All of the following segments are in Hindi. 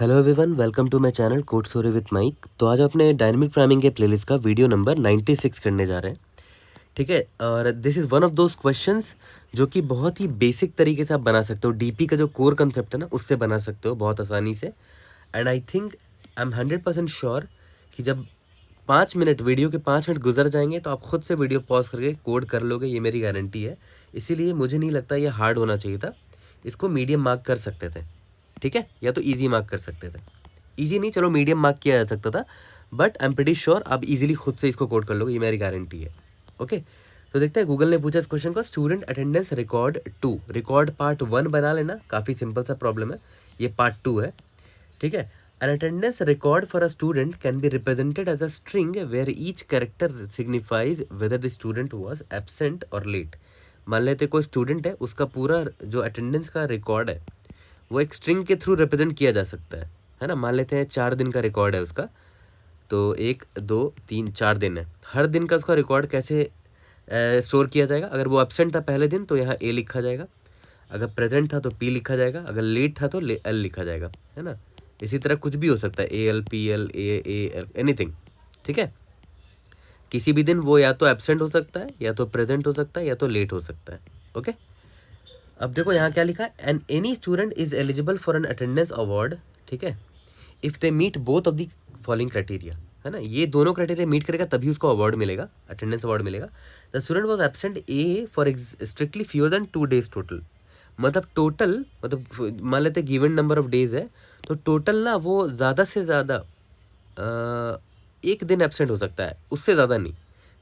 Hello everyone, welcome to my channel code story with Mike. तो आज अपने डायनेमिक प्रोग्रामिंग के प्लेलिस्ट का वीडियो नंबर 96 करने जा रहे हैं। ठीक है, और this is one of those questions जो कि बहुत ही बेसिक तरीके से आप बना सकते हो। डीपी का जो कोर कंसेप्ट है ना, उससे बना सकते हो बहुत आसानी से। And I think I am 100% sure कि जब 5 मिनट वीडियो के 5 मिनट गुजर जाएंगे तो आप खुद से वीडियो पॉज करके कोड कर लोगे, ये मेरी गारंटी है। इसीलिए मुझे नहीं लगता ये हार्ड होना चाहिए था। इसको मीडियम मार्क कर सकते थे, ठीक है, या तो इजी मार्क कर सकते थे। इजी नहीं, चलो मीडियम मार्क किया जा सकता था, but I am pretty sure आप इजीली खुद से इसको कोड कर लोगे, ये मेरी गारंटी है। ओके, तो देखते हैं। गूगल ने पूछा इस क्वेश्चन को, student attendance record 2। Record part 1 बना लेना, काफ़ी सिंपल सा प्रॉब्लम है। ये पार्ट 2 है, ठीक है। An attendance record for a student can be represented as a string where each character signifies whether the student was absent और लेट। मान लेते कोई स्टूडेंट है, उसका पूरा जो अटेंडेंस का रिकॉर्ड है वो एक स्ट्रिंग के थ्रू रिप्रेजेंट किया जा सकता है ना। मान लेते हैं 4 दिन का रिकॉर्ड है उसका, तो 1 2 3 4 दिन है। हर दिन का उसका रिकॉर्ड कैसे स्टोर किया जाएगा? अगर वो एब्सेंट था पहले दिन तो यहाँ ए लिखा जाएगा, अगर प्रेजेंट था तो पी लिखा जाएगा, अगर लेट था तो एल लिखा जाएगा, है ना। इसी तरह कुछ भी हो सकता है, A L P L A L anything, ठीक है। किसी भी दिन वो या तो एब्सेंट हो सकता है, या तो प्रेजेंट हो सकता है, या तो लेट हो सकता है। ओके, अब देखो यहाँ क्या लिखा है, and any student is eligible for an attendance award, ठीक है, if they meet both of the following criteria, है ना। ये दोनों क्राइटेरिया मीट करेगा तभी उसको अवार्ड मिलेगा, अटेंडेंस अवार्ड मिलेगा। The student was absent A for strictly fewer than 2 days total. मतलब टोटल, मतलब मान लेते गिवन नंबर ऑफ डेज है, तो टोटल ना वो ज़्यादा से ज़्यादा 1 दिन एबसेंट हो सकता है, उससे ज़्यादा नहीं,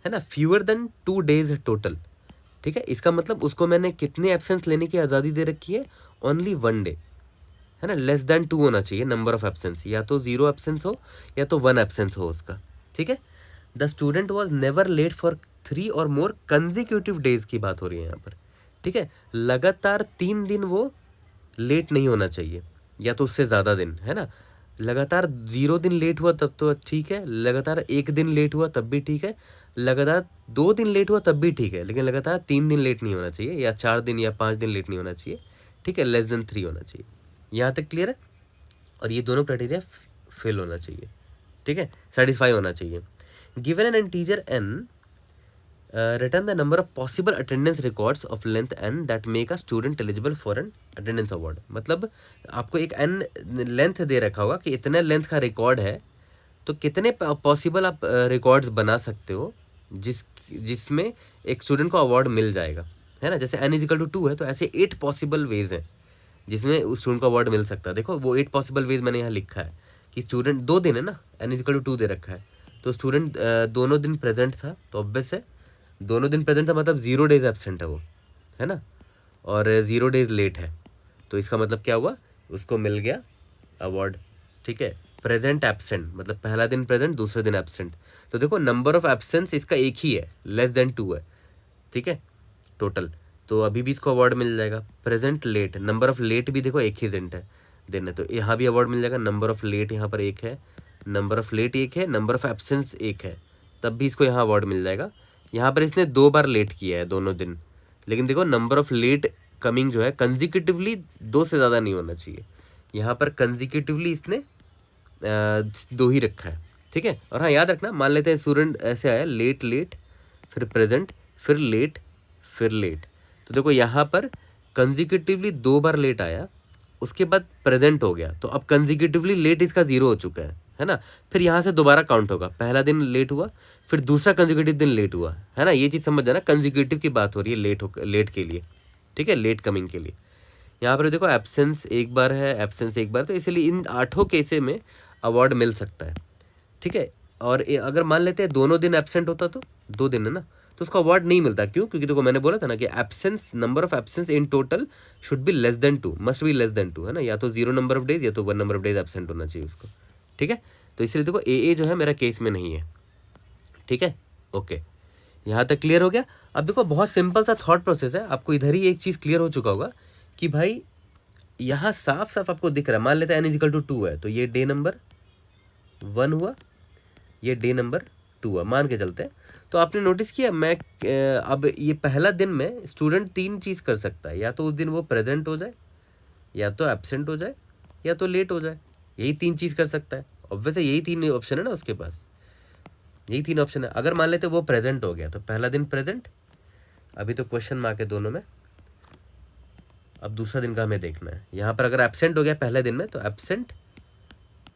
है ना। फ्यूअर देन 2 days है टोटल, ठीक है। इसका मतलब उसको मैंने कितने एब्सेंस लेने की आज़ादी दे रखी है? ओनली 1 day, है ना। लेस देन 2 होना चाहिए नंबर ऑफ एब्सेंस, या तो 0 एब्सेंस हो या तो 1 एब्सेंस हो उसका, ठीक है। The student was never late for 3 और मोर कंजिक्यूटिव डेज की बात हो रही है यहाँ पर, ठीक है। लगातार 3 दिन वो लेट नहीं होना चाहिए, या तो उससे ज़्यादा दिन, है ना। लगातार 0 दिन लेट हुआ तब तो ठीक है, लगातार 1 दिन लेट हुआ तब भी ठीक है, लगातार 2 दिन लेट हुआ तब भी ठीक है, लेकिन लगातार 3 दिन लेट नहीं होना चाहिए, या 4 दिन या 5 दिन लेट नहीं होना चाहिए, ठीक है। लेस देन 3 होना चाहिए। यहाँ तक क्लियर है? और ये दोनों क्राइटेरिया फिल होना चाहिए, ठीक है, सेटिस्फाई होना चाहिए। Given an integer N, return the number of possible attendance records of length N that make a student eligible for an attendance award. मतलब आपको एक एन लेंथ दे रखा होगा कि इतने लेंथ का रिकॉर्ड है, तो कितने पॉसिबल आप रिकॉर्ड्स बना सकते हो जिसमें एक स्टूडेंट को अवार्ड मिल जाएगा, है ना। जैसे n इजिकल टू 2 है, तो ऐसे 8 पॉसिबल वेज हैं जिसमें उस स्टूडेंट को अवार्ड मिल सकता है। देखो वो 8 पॉसिबल वेज मैंने यहाँ लिखा है कि स्टूडेंट 2 दिन है ना, n इजिकल टू 2 दे रखा है, तो स्टूडेंट दोनों दिन प्रेजेंट था, तो ऑब्वियस है दोनों दिन प्रेजेंट था, मतलब 0 days एबसेंट है वो, है ना, और 0 days लेट है, तो इसका मतलब क्या हुआ? उसको मिल गया अवार्ड, ठीक है। प्रेजेंट एबसेंट मतलब पहला दिन प्रेजेंट, दूसरे दिन एबसेंट, तो देखो नंबर ऑफ एब्सेंस इसका एक ही है, लेस देन 2 है, ठीक है, टोटल, तो अभी भी इसको अवार्ड मिल जाएगा। Present late, number of late भी देखो एक ही दिन है, तो यहाँ भी अवार्ड मिल जाएगा। नंबर ऑफ लेट यहाँ पर एक है, नंबर ऑफ लेट एक है, नंबर ऑफ एब्सेंस एक है, तब भी इसको यहाँ अवार्ड मिल जाएगा। यहाँ पर इसने 2 बार लेट किया है दोनों दिन, लेकिन देखो नंबर ऑफ लेट कमिंग जो है कंजिक्यूटिवली 2 से ज़्यादा नहीं होना चाहिए, यहाँ पर कंजिक्यूटिवली इसने 2 ही रखा है, ठीक है। और हाँ याद रखना, मान लेते हैं स्टूडेंट ऐसे आया लेट लेट, फिर प्रेजेंट, फिर लेट, फिर लेट, तो देखो यहाँ पर कंजिक्यूटिवली 2 बार लेट आया, उसके बाद प्रेजेंट हो गया, तो अब कंजिक्यूटिवली लेट इसका 0 हो चुका है ना। फिर यहाँ से दोबारा काउंट होगा, पहला दिन लेट हुआ, फिर दूसरा कंजिक्यूटिव दिन लेट हुआ, है ना। ये चीज़ समझ जाना, कंजिक्यूटिव की बात हो रही है लेट के लिए, ठीक है, लेट कमिंग के लिए। यहाँ पर देखो एब्सेंस एक बार है, एब्सेंस एक बार, तो इसलिए इन 8 केसेस में अवार्ड मिल सकता है, ठीक है। और अगर मान लेते हैं दोनों दिन एब्सेंट होता तो 2 दिन है ना, तो उसको अवार्ड नहीं मिलता। क्यों? क्योंकि देखो मैंने बोला था ना कि absence, number of absence in total should be less then 2, must be less then 2, है ना। या तो 0 नंबर ऑफ डेज या तो 1 नंबर ऑफ डेज एब्सेंट होना चाहिए उसको, ठीक है। तो इसलिए देखो ए जो है मेरा केस में नहीं है, ठीक है। ओके, यहाँ तक क्लियर हो गया। अब देखो बहुत सिंपल सा थॉट प्रोसेस है, आपको इधर ही एक चीज़ क्लियर हो चुका होगा कि भाई यहाँ साफ साफ आपको दिख रहा है। मान लेते हैं n इजिकल टू 2 है, तो ये डे नंबर 1 हुआ, ये डे नंबर 2 हुआ, मान के चलते हैं। तो आपने नोटिस किया, मैं अब ये पहला दिन में स्टूडेंट 3 चीज़ कर सकता है, या तो उस दिन वो प्रेजेंट हो जाए, या तो एब्सेंट हो जाए, या तो लेट हो जाए, यही 3 चीज़ कर सकता है, ऑब्वियसली यही 3 ऑप्शन है ना उसके पास, यही 3 ऑप्शन है। अगर मान लेते वो प्रेजेंट हो गया तो पहला दिन प्रेजेंट, अभी तो क्वेश्चन मार्क है दोनों में, अब दूसरा दिन का हमें देखना है। यहाँ पर अगर एब्सेंट हो गया पहले दिन में तो एब्सेंट,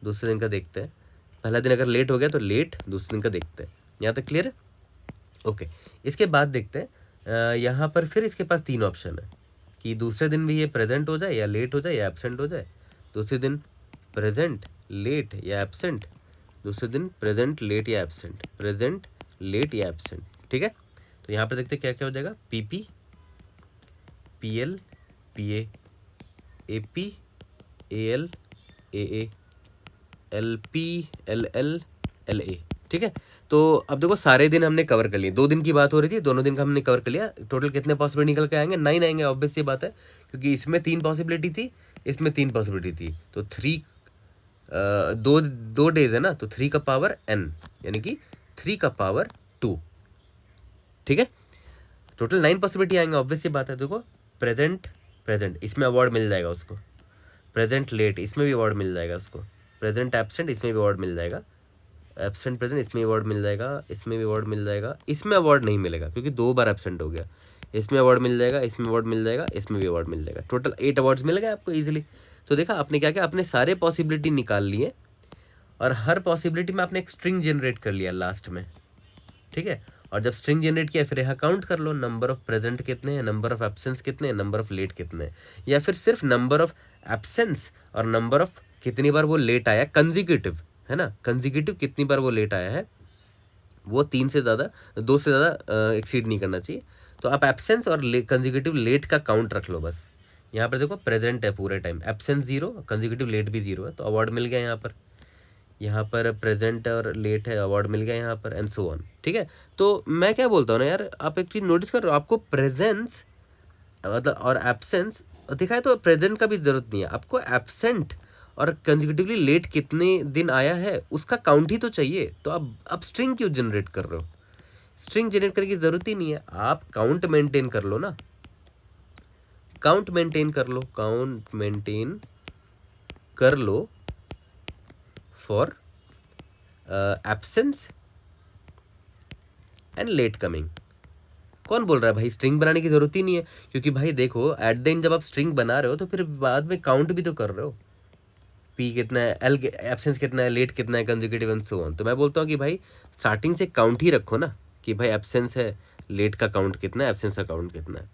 दूसरे दिन का देखते हैं। पहला दिन अगर लेट हो गया तो लेट, दूसरे दिन का देखते हैं। यहाँ तक क्लियर है? ओके, इसके बाद देखते हैं यहाँ पर फिर इसके पास 3 ऑप्शन है कि दूसरे दिन भी ये प्रेजेंट हो जाए या लेट हो जाए या एब्सेंट हो जाए। दूसरे दिन प्रेजेंट, लेट या एब्सेंट, दूसरे दिन प्रेजेंट, लेट या एब्सेंट, प्रेजेंट, लेट या एब्सेंट। ठीक है, तो यहाँ पर देखते हैं क्या क्या हो जाएगा। PP, PL, PA, AP, AL, AA, LP, LL, LA। ठीक है, तो अब देखो सारे दिन हमने कवर कर लिए, 2 दिन की बात हो रही थी, दोनों दिन का हमने कवर कर लिया। टोटल कितने पॉसिबिलिटी निकल के आएंगे? 9 आएंगे, ऑब्वियस ये बात है, क्योंकि इसमें 3 पॉसिबिलिटी थी, इसमें 3 पॉसिबिलिटी थी, तो 3 दो डेज है ना, तो 3 का पावर n, यानी कि 3 का पावर 2। ठीक है, टोटल 9 पॉसिबिलिटी आएंगे, ऑब्वियस ये बात है। देखो प्रेजेंट, प्रेजेंट इसमें अवार्ड मिल जाएगा उसको, प्रेजेंट लेट इसमें भी अवार्ड मिल जाएगा उसको, प्रेजेंट एब्सेंट इसमें भी अवार्ड मिल जाएगा, एब्सेंट प्रेजेंट इसमें अवार्ड मिल जाएगा, इसमें भी अवार्ड मिल जाएगा, इसमें अवार्ड नहीं मिलेगा क्योंकि 2 बार एब्सेंट हो गया। इसमें अवार्ड मिल जाएगा, इसमें अवार्ड मिल जाएगा, इसमें भी अवार्ड मिल जाएगा। टोटल 8 अवार्ड्स मिल गए आपको ईजिली। तो देखा आपने क्या क्या, अपने सारे पॉसिबिलिटी निकाल लिए और हर पॉसिबिलिटी में आपने एक स्ट्रिंग जनरेट कर लिया लास्ट में। ठीक है, और जब स्ट्रिंग जनरेट किया फिर यहाँ काउंट कर लो, नंबर ऑफ प्रेजेंट कितने हैं, नंबर ऑफ एब्सेंस कितने हैं, नंबर ऑफ लेट कितने हैं, या फिर सिर्फ नंबर ऑफ एब्सेंस और नंबर ऑफ कितनी बार वो लेट आया कंजिक्यूटिव, है ना, कंजिक्यूटिव कितनी बार वो लेट आया है, वो 3 से ज़्यादा, 2 से ज़्यादा एक्सीड नहीं करना चाहिए। तो आप एब्सेंस और कंजिक्यूटिव लेट का काउंट रख लो बस। यहाँ पर देखो प्रेजेंट है पूरे टाइम, एब्सेंस 0, कंजिक्यूटिव लेट भी 0 है, तो अवार्ड मिल गया यहाँ पर। यहाँ पर प्रेजेंट और लेट है, अवार्ड मिल गया यहाँ पर, एंड सो ऑन। ठीक है, तो मैं क्या बोलता हूँ ना यार, आप एक चीज़ नोटिस करो, आपको प्रेजेंस मतलब और एब्सेंस दिखाए तो प्रेजेंट का भी ज़रूरत नहीं है आपको, एब्सेंट और कंसेक्यूटिवली लेट कितने दिन आया है उसका काउंट ही तो चाहिए। तो अब स्ट्रिंग क्यों जनरेट कर रहे हो? स्ट्रिंग जनरेट करने की ज़रूरत ही नहीं है, आप काउंट मेंटेन कर लो ना, काउंट मेंटेन कर लो, काउंट मेंटेन कर लो for absence and late coming. कौन बोल रहा है भाई स्ट्रिंग बनाने की जरूरत ही नहीं है? क्योंकि भाई देखो एट द एंड जब आप स्ट्रिंग बना रहे हो तो फिर बाद में काउंट भी तो कर रहे हो, पी कितना है, एल एब्सेंस कितना है, लेट कितना है, कंसेक्यूटिव एंड सो ऑन। तो मैं बोलता हूँ कि भाई स्टार्टिंग से काउंट ही रखो ना, कि भाई एब्सेंस है, लेट का काउंट कितना है, एब्सेंस का काउंट कितना है,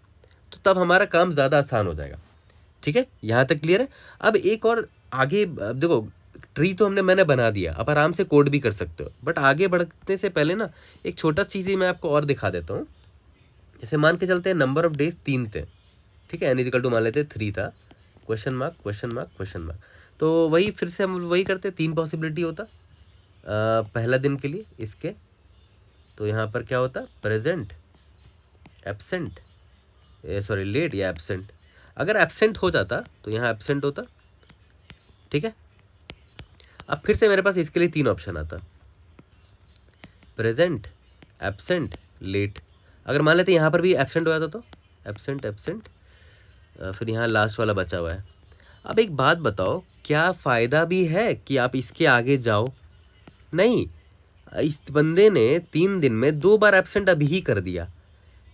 तो तब हमारा काम ज़्यादा आसान हो जाएगा। ठीक है, यहाँ तक क्लियर है? अब एक और आगे, अब देखो ट्री तो मैंने बना दिया, अब आराम से कोड भी कर सकते हो, बट आगे बढ़ने से पहले ना एक छोटा सी चीज़ मैं आपको और दिखा देता हूँ। जैसे मान के चलते हैं नंबर ऑफ डेज 3 थे, ठीक है, n = मान लेते 3 था, question mark question mark question mark. तो वही फिर से हम वही करते, 3 पॉसिबिलिटी होता पहला दिन के लिए इसके, तो यहाँ पर क्या होता, प्रेजेंट, एब्सेंट, सॉरी लेट या एब्सेंट। अगर एब्सेंट हो जाता तो यहाँ एब्सेंट होता। ठीक है, अब फिर से मेरे पास इसके लिए 3 ऑप्शन आता, प्रेजेंट, एब्सेंट, लेट। अगर मान लेते यहाँ पर भी एब्सेंट हो जाता तो एब्सेंट एब्सेंट, फिर यहाँ लास्ट वाला बचा हुआ है। अब एक बात बताओ, क्या फ़ायदा भी है कि आप इसके आगे जाओ? नहीं, इस बंदे ने 3 दिन में 2 बार एब्सेंट अभी ही कर दिया,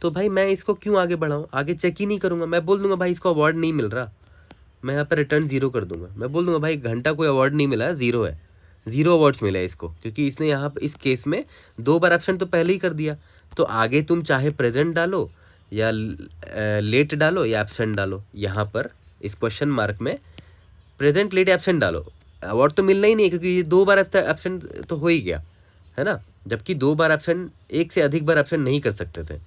तो भाई मैं इसको क्यों आगे बढ़ाऊँ? आगे चेक ही नहीं करूँगा, मैं बोल दूंगा भाई इसको अवार्ड नहीं मिल रहा, मैं यहाँ पर रिटर्न 0 कर दूंगा, मैं बोल दूंगा भाई घंटा कोई अवार्ड नहीं मिला है, 0 है, 0 अवार्ड्स मिला है इसको, क्योंकि इसने यहाँ पर इस केस में 2 बार एब्सेंट तो पहले ही कर दिया। तो आगे तुम चाहे प्रेजेंट डालो या लेट डालो या एब्सेंट डालो, यहाँ पर इस क्वेश्चन मार्क में प्रेजेंट, लेट, एब्सेंट डालो, अवार्ड तो मिलना ही नहीं, क्योंकि ये 2 बार एब्सेंट तो हो ही गया है ना, जबकि 2 बार एब्सेंट, एक से अधिक बार एब्सेंट नहीं कर सकते थे।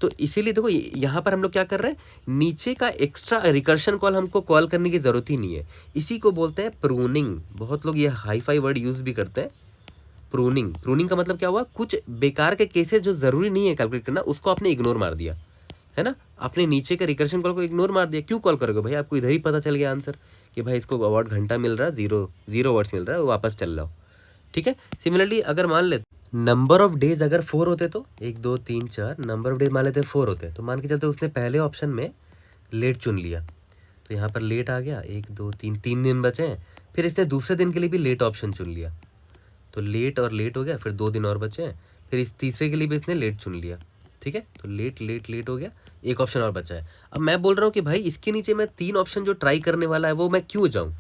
तो इसीलिए देखो यहाँ पर हम लोग क्या कर रहे हैं, नीचे का एक्स्ट्रा रिकर्शन कॉल हमको कॉल करने की ज़रूरत ही नहीं है। इसी को बोलते हैं प्रूनिंग, बहुत लोग ये हाई फाई वर्ड यूज़ भी करते हैं, प्रूनिंग। प्रूनिंग का मतलब क्या हुआ, कुछ बेकार के केसेस जो ज़रूरी नहीं है कैलकुलेट करना, उसको आपने इग्नोर मार दिया, है ना, आपने नीचे के रिकर्शन कॉल को इग्नोर मार दिया। क्यों कॉल करोगे भाई, आपको इधर ही पता चल गया आंसर कि भाई इसको अवार्ड घंटा मिल रहा है, 0 अवार्ड्स मिल रहा है, वो वापस चल रहा हो। ठीक है, सिमिलरली अगर मान ले नंबर ऑफ डेज अगर 4 होते तो 1 2 3 4 नंबर ऑफ डेज मान लेते 4 होते, तो मान के चलते उसने पहले ऑप्शन में लेट चुन लिया, तो यहाँ पर लेट आ गया, 1 2 3 दिन बचे हैं, फिर इसने दूसरे दिन के लिए भी लेट ऑप्शन चुन लिया, तो लेट और लेट हो गया, फिर 2 दिन और बचे हैं, फिर इस तीसरे के लिए भी इसने लेट चुन लिया, ठीक है, तो लेट लेट लेट हो गया, एक ऑप्शन और बचा है। अब मैं बोल रहा हूँ कि भाई इसके नीचे मैं 3 ऑप्शन जो ट्राई करने वाला है वो मैं क्यों जाऊँ,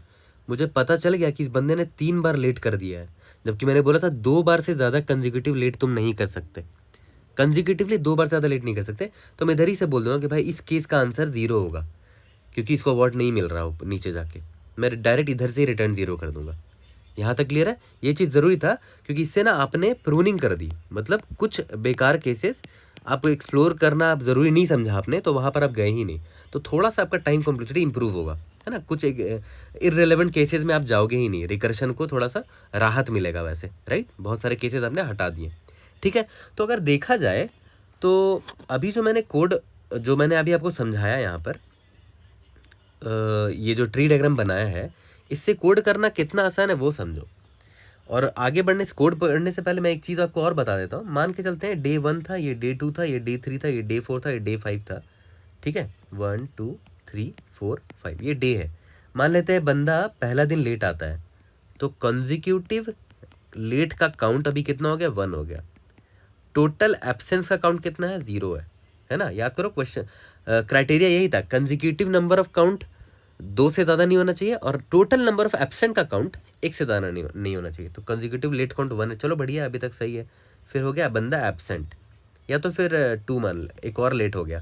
मुझे पता चल गया कि इस बंदे ने 3 बार लेट कर दिया है, जबकि मैंने बोला था 2 बार से ज़्यादा कंजिक्यूटिव लेट तुम नहीं कर सकते, कंजिक्यूटिवली 2 बार से ज़्यादा लेट नहीं कर सकते, तो मैं इधर ही से बोल दूंगा कि भाई इस केस का आंसर 0 होगा, क्योंकि इसको अवार्ड नहीं मिल रहा हो नीचे जाके, मैं डायरेक्ट इधर से ही रिटर्न 0 कर दूंगा। यहाँ तक क्लियर है? ये चीज़ ज़रूरी था, क्योंकि इससे ना आपने प्रूनिंग कर दी, मतलब कुछ बेकार केसेस आप एक्सप्लोर करना आप ज़रूरी नहीं समझा आपने, तो वहाँ पर आप गए ही नहीं, तो थोड़ा सा आपका टाइम कॉम्प्लेक्सिटी इंप्रूव होगा, है ना, कुछ इररिलेवेंट केसेस में आप जाओगे ही नहीं, रिकर्शन को थोड़ा सा राहत मिलेगा वैसे, राइट, बहुत सारे केसेस आपने हटा दिए, ठीक है। तो अगर देखा जाए तो अभी जो मैंने कोड जो मैंने अभी आपको समझाया यहाँ पर, ये जो ट्री डायग्राम बनाया है, इससे कोड करना कितना आसान है वो समझो। और आगे बढ़ने से कोड पढ़ने से पहले मैं एक चीज़ आपको और बता देता हूँ। मान के चलते हैं डे 1 था, ये डे 2 था, ये डे 3 था, ये डे 4 था, ये डे 5 था, ठीक है, 1 2 3 4 5 ये डे है। मान लेते हैं बंदा पहला दिन लेट आता है, तो कंजिक्यूटिव लेट का काउंट अभी कितना हो गया, 1 हो गया। टोटल एब्सेंस का काउंट कितना है, 0 है ना। याद करो क्वेश्चन क्राइटेरिया यही था, कंजिक्यूटिव नंबर ऑफ काउंट 2 से ज़्यादा नहीं होना चाहिए और टोटल नंबर ऑफ एब्सेंट का काउंट 1 से ज़्यादा नहीं होना चाहिए। तो कंजिक्यूटिव लेट काउंट 1 है, चलो बढ़िया, अभी तक सही है। फिर हो गया बंदा एब्सेंट, या तो फिर 2 मान ले, एक और लेट हो गया,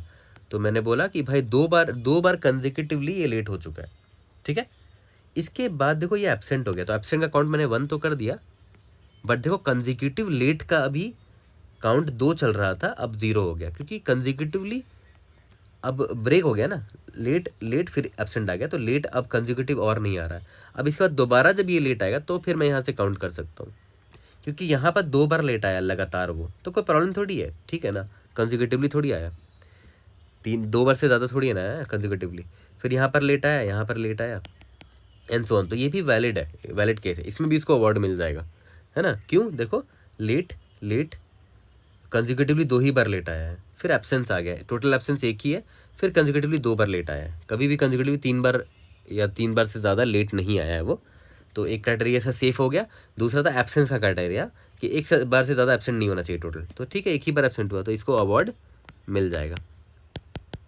तो मैंने बोला कि भाई 2 बार कंजिक्यूटिवली ये लेट हो चुका है, ठीक है। इसके बाद देखो ये एब्सेंट हो गया, तो एब्सेंट का काउंट मैंने 1 तो कर दिया, बट देखो कंजिक्यूटिव लेट का अभी काउंट 2 चल रहा था, अब 0 हो गया, क्योंकि कंजिक्यूटिवली अब ब्रेक हो गया ना, लेट लेट फिर एब्सेंट आ गया, तो लेट अब कंजिक्यूटिव और नहीं आ रहा है। अब इसके बाद दोबारा जब ये लेट आएगा तो फिर मैं यहाँ से काउंट कर सकता हूँ, क्योंकि यहाँ पर 2 बार लेट आया लगातार, वो तो कोई प्रॉब्लम थोड़ी है, ठीक है ना, कंजिक्यूटिवली थोड़ी आया, 2 बार से ज़्यादा थोड़ी है ना कंजिक्यूटिवली। फिर यहाँ पर लेट आया, यहाँ पर लेट आया, एंड सो ऑन, तो ये भी वैलिड है, वैलिड केस है, इसमें भी इसको अवार्ड मिल जाएगा, है ना। क्यों, देखो लेट लेट कंजिक्यूटिवली 2 ही बार लेट आया है, फिर एब्सेंस आ गया है, टोटल एब्सेंस 1 ही है, फिर कंजिक्यूटिवली 2 बार लेट आया है, कभी भी कंजिक्यूटिवली 3 बार या 3 बार से ज़्यादा लेट नहीं आया है वो, तो एक क्राइटेरिया से सेफ हो गया। दूसरा था एब्सेंस का क्राइटेरिया कि 1 बार से ज़्यादा एब्सेंट नहीं होना चाहिए टोटल, तो ठीक है, 1 ही बार एब्सेंट हुआ तो इसको अवार्ड मिल जाएगा,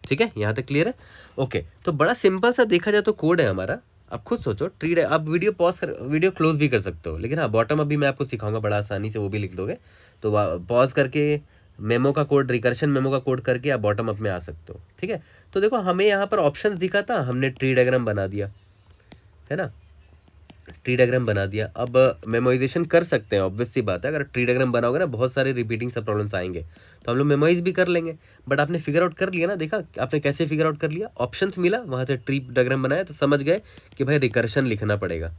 ठीक है, यहाँ तक क्लियर है। ओके, तो बड़ा सिंपल सा देखा जाए तो कोड है हमारा। अब खुद सोचो, ट्री आप वीडियो पॉज कर, वीडियो क्लोज भी कर सकते हो, लेकिन हाँ बॉटम अभी मैं आपको सिखाऊंगा बड़ा आसानी से, वो भी लिख दोगे तो पॉज करके मेमो का कोड, रिकर्शन मेमो का कोड करके आप बॉटम अप में आ सकते हो, ठीक है। तो देखो हमें यहाँ पर ऑप्शंस दिखा था, हमने ट्री डायग्राम बना दिया, है ना, ट्री डायग्राम बना दिया। अब मेमोराइजेशन कर सकते हैं, ऑब्वियस सी बात है, अगर ट्री डायग्राम बनाओगे ना बहुत सारे रिपीटिंग सब प्रॉब्लम्स आएंगे, तो हम लोग मेमोराइज भी कर लेंगे। बट आपने फिगर आउट कर लिया ना, देखा आपने कैसे फिगर आउट कर लिया, ऑप्शंस मिला, वहाँ से ट्री डायग्राम बनाया तो समझ गए कि भाई रिकर्शन लिखना पड़ेगा,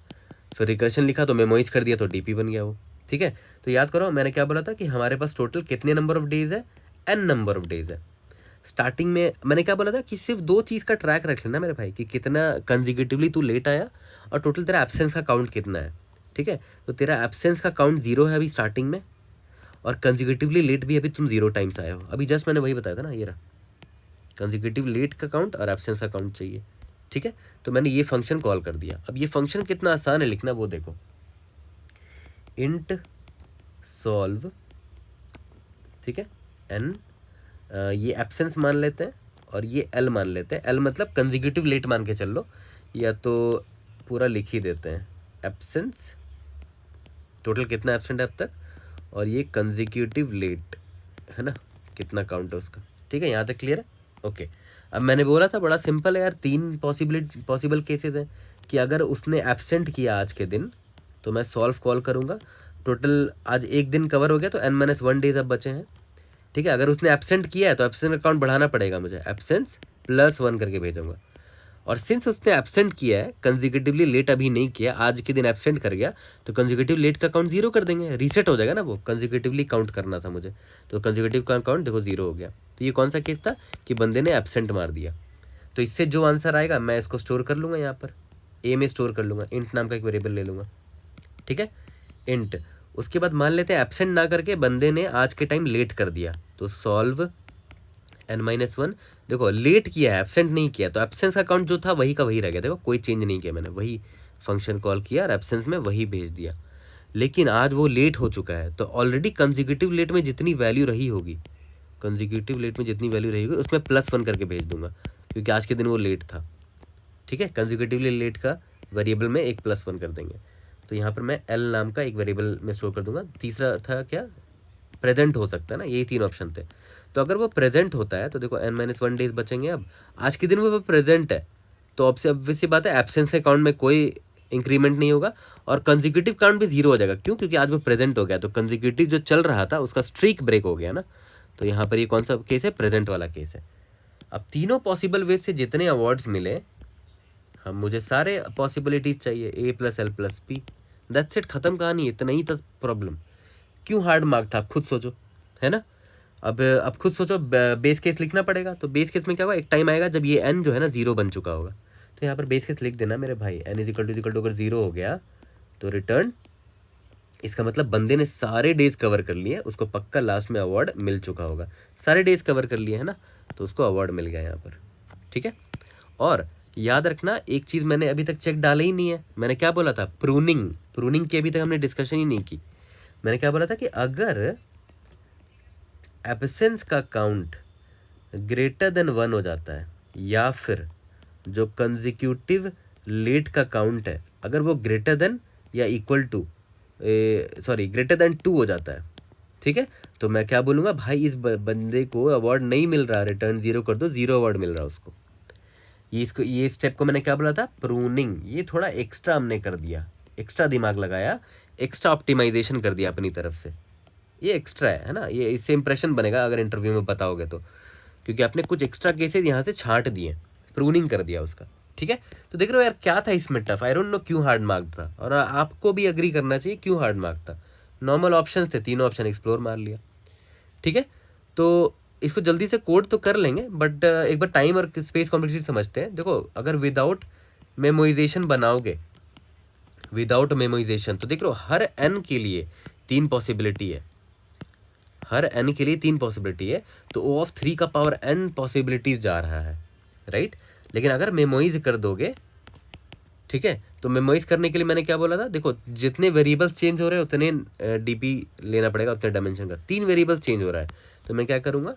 फिर रिकर्शन लिखा तो मेमोराइज कर दिया तो डीपी बन गया वो, ठीक है। तो याद करो मैंने क्या बोला था कि हमारे पास टोटल कितने नंबर ऑफ डेज है, n नंबर ऑफ डेज है। स्टार्टिंग में मैंने क्या बोला था कि सिर्फ 2 चीज़ का ट्रैक रख लेना मेरे भाई, कि कितना कंजिक्यूटिवली तू लेट आया और टोटल तेरा एब्सेंस का काउंट कितना है, ठीक है। तो तेरा एब्सेंस का काउंट 0 है अभी स्टार्टिंग में, और कंजिक्यूटिवली लेट भी अभी तुम 0 टाइम्स आए हो, अभी जस्ट मैंने वही बताया था ना, ये रहा कंजिक्यूटिव लेट का काउंट और एब्सेंस का काउंट चाहिए, ठीक है। तो मैंने ये फंक्शन कॉल कर दिया। अब ये फंक्शन कितना आसान है लिखना वो देखो, इंट सॉल्व, ठीक है, एन ये एब्सेंस मान लेते हैं और ये एल मान लेते हैं, एल मतलब कंजिक्यूटिव लेट मान के चल लो, या तो पूरा लिख ही देते हैं, एब्सेंस टोटल कितना एब्सेंट है अब तक, और ये कंजिक्यूटिव लेट है ना, कितना काउंट है उसका, ठीक है, यहाँ तक क्लियर है। ओके, अब मैंने बोला था बड़ा सिंपल है यार, 3 पॉसिबल केसेस हैं कि अगर उसने एब्सेंट किया आज के दिन तो मैं सॉल्व कॉल करूँगा, टोटल आज एक दिन कवर हो गया तो n-1 डेज अब बचे हैं, ठीक है। अगर उसने एब्सेंट किया है तो एब्सेंट का काउंट बढ़ाना पड़ेगा मुझे, एब्सेंस +1 करके भेजूंगा। और सिंस उसने एब्सेंट किया है, कंजिक्यूटिवली लेट अभी नहीं किया, आज के दिन एब्सेंट कर गया, तो कंजिक्यूटिव लेट का काउंट 0 कर देंगे, रीसेट हो जाएगा ना, वो कंजिक्यूटिवली काउंट करना था मुझे, तो कंजिक्यूटिव का काउंट देखो 0 हो गया। तो ये कौन सा केस था कि बंदे ने एब्सेंट मार दिया, तो इससे जो आंसर आएगा मैं इसको स्टोर कर लूँगा, यहाँ पर ए में स्टोर कर लूँगा, इंट नाम का एक वेरिएबल ले लूँगा, ठीक है, इंट। उसके बाद मान लेते हैं एब्सेंट ना करके बंदे ने आज के टाइम लेट कर दिया, तो सॉल्व n-1, देखो लेट किया है एब्सेंट नहीं किया, तो एब्सेंस का काउंट जो था वही का वही रह गया, देखो कोई चेंज नहीं किया मैंने, वही फंक्शन कॉल किया और एब्सेंस में वही भेज दिया। लेकिन आज वो लेट हो चुका है, तो ऑलरेडी कंसेक्यूटिव लेट में जितनी वैल्यू रही होगी, उसमें +1 करके भेज दूंगा, क्योंकि आज के दिन वो लेट था। ठीक है, कंसेक्यूटिवली लेट का वेरिएबल में एक +1 कर देंगे। तो यहाँ पर मैं एल नाम का एक वेरिएबल में स्टोर कर दूंगा। तीसरा था क्या, प्रेजेंट हो सकता है ना, यही 3 ऑप्शन थे। तो अगर वो प्रेजेंट होता है तो देखो n-1 डेज बचेंगे। अब आज के दिन वो प्रेजेंट है, तो ऑब्वियस सी बात है एब्सेंस के काउंट में कोई इंक्रीमेंट नहीं होगा और कंसेक्यूटिव काउंट भी 0 हो जाएगा। क्यों? क्योंकि आज वो प्रेजेंट हो गया, तो कंसेक्यूटिव जो चल रहा था उसका स्ट्रीक ब्रेक हो गया ना। तो यहाँ पर ये कौन सा केस है, प्रेजेंट वाला केस है। अब तीनों पॉसिबल वेज से जितने अवार्ड्स मिले, हम मुझे सारे पॉसिबिलिटीज़ चाहिए, A+L+P, दैट्स इट, ख़त्म कहानी, इतना ही था प्रॉब्लम। क्यों हार्ड मार्क था, आप खुद सोचो, है ना। अब खुद सोचो, बेस केस लिखना पड़ेगा। तो बेस केस में क्या होगा, एक टाइम आएगा जब ये n जो है ना 0 बन चुका होगा। तो यहाँ पर बेस केस लिख देना मेरे भाई, n = अगर 0 हो गया तो रिटर्न, इसका मतलब बंदे ने सारे डेज कवर कर लिए, उसको पक्का लास्ट में अवार्ड मिल चुका होगा। सारे डेज कवर कर लिए है ना, तो उसको अवार्ड मिल गया यहाँ पर। ठीक है, और याद रखना एक चीज़ मैंने अभी तक चेक डाला ही नहीं है। मैंने क्या बोला था, प्रूनिंग की अभी तक हमने डिस्कशन ही नहीं की। मैंने क्या बोला था कि अगर एब्सेंस का काउंट > 1 हो जाता है, या फिर जो कंसेक्यूटिव लेट का काउंट है अगर वो > या > 2 हो जाता है, ठीक है, तो मैं क्या बोलूँगा, भाई इस बंदे को अवार्ड नहीं मिल रहा, रिटर्न 0 कर दो, 0 अवार्ड मिल रहा है उसको। ये स्टेप को मैंने क्या बोला था, प्रूनिंग। ये थोड़ा एक्स्ट्रा हमने कर दिया, एक्स्ट्रा दिमाग लगाया, एक्स्ट्रा ऑप्टिमाइजेशन कर दिया अपनी तरफ से। ये एक्स्ट्रा है ना, ये इससे इंप्रेशन बनेगा अगर इंटरव्यू में बताओगे तो, क्योंकि आपने कुछ एक्स्ट्रा केसेस यहाँ से छांट दिए, प्रूनिंग कर दिया उसका। ठीक है, तो देख रहे हो यार क्या था इसमें टफ, आई डोंट नो क्यों हार्ड मार्क था, और आपको भी अग्री करना चाहिए क्यों हार्ड मार्क था। नॉर्मल ऑप्शन थे, तीनों ऑप्शन एक्सप्लोर मार लिया। ठीक है, तो इसको जल्दी से कोड तो कर लेंगे, बट एक बार टाइम और स्पेस कॉम्प्लेक्सिटी समझते हैं। देखो, अगर विदाउट मेमोइजेशन बनाओगे, विदाउट मेमोइजेशन, तो देख लो हर n के लिए 3 पॉसिबिलिटी है, हर n के लिए 3 पॉसिबिलिटी है, तो O(3) का पावर n पॉसिबिलिटीज जा रहा है, राइट। लेकिन अगर मेमोइज कर दोगे, ठीक है, तो मेमोइज करने के लिए मैंने क्या बोला था, देखो जितने वेरिएबल्स चेंज हो रहे हैं उतने डीपी लेना पड़ेगा, उतने डायमेंशन का। 3 वेरिएबल्स चेंज हो रहा है, तो मैं क्या करूँगा,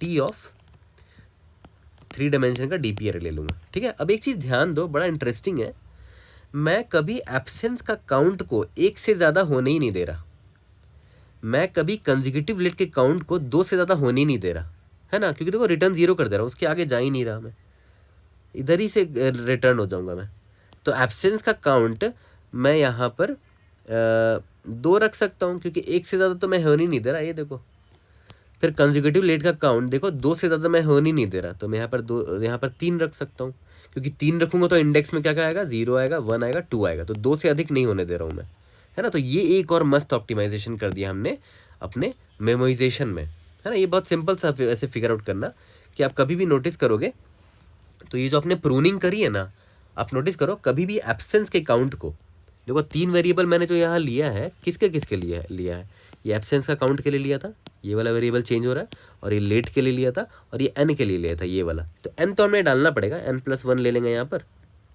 T(3) डायमेंशन का डीपी एरे ले लूँगा। ठीक है, अब एक चीज़ ध्यान दो, बड़ा इंटरेस्टिंग है, मैं कभी एब्सेंस का काउंट को 1 से ज़्यादा होने ही नहीं दे रहा, मैं कभी कंसेक्यूटिव लेट के काउंट को 2 से ज़्यादा होने ही नहीं दे रहा, है ना, क्योंकि देखो रिटर्न 0 कर दे रहा हूँ, उसके आगे जा ही नहीं रहा, मैं इधर ही से रिटर्न हो जाऊँगा मैं। तो एब्सेंस का काउंट मैं यहाँ पर 2 रख सकता हूँ, क्योंकि 1 से ज़्यादा तो मैं होने ही नहीं दे रहा, ये देखो। फिर कंसेक्यूटिव लेट का काउंट देखो 2 से ज़्यादा मैं होने ही नहीं दे रहा, तो मैं यहाँ पर 3 रख सकता हूँ, क्योंकि 3 रखूँगा तो इंडेक्स में क्या क्या आएगा, 0 आएगा, 1 आएगा, 2 आएगा, तो 2 से अधिक नहीं होने दे रहा हूँ मैं, है ना। तो ये एक और मस्त ऑप्टिमाइजेशन कर दिया हमने अपने मेमोइजेशन में, है ना। ये बहुत सिंपल सा ऐसे फिगर आउट करना कि आप कभी भी नोटिस करोगे, तो ये जो आपने प्रूनिंग करी है ना, आप नोटिस करो कभी भी एब्सेंस के काउंट को, देखो 3 वेरिएबल मैंने जो यहाँ लिया है, किसके लिए लिया है, ये एब्सेंस का काउंट के लिए लिया था, ये वाला वेरिएबल चेंज हो रहा है, और ये लेट के लिए लिया था, और ये n के लिए लिया था, ये वाला। तो n तो हमें डालना पड़ेगा, n+1 ले लेंगे यहाँ पर,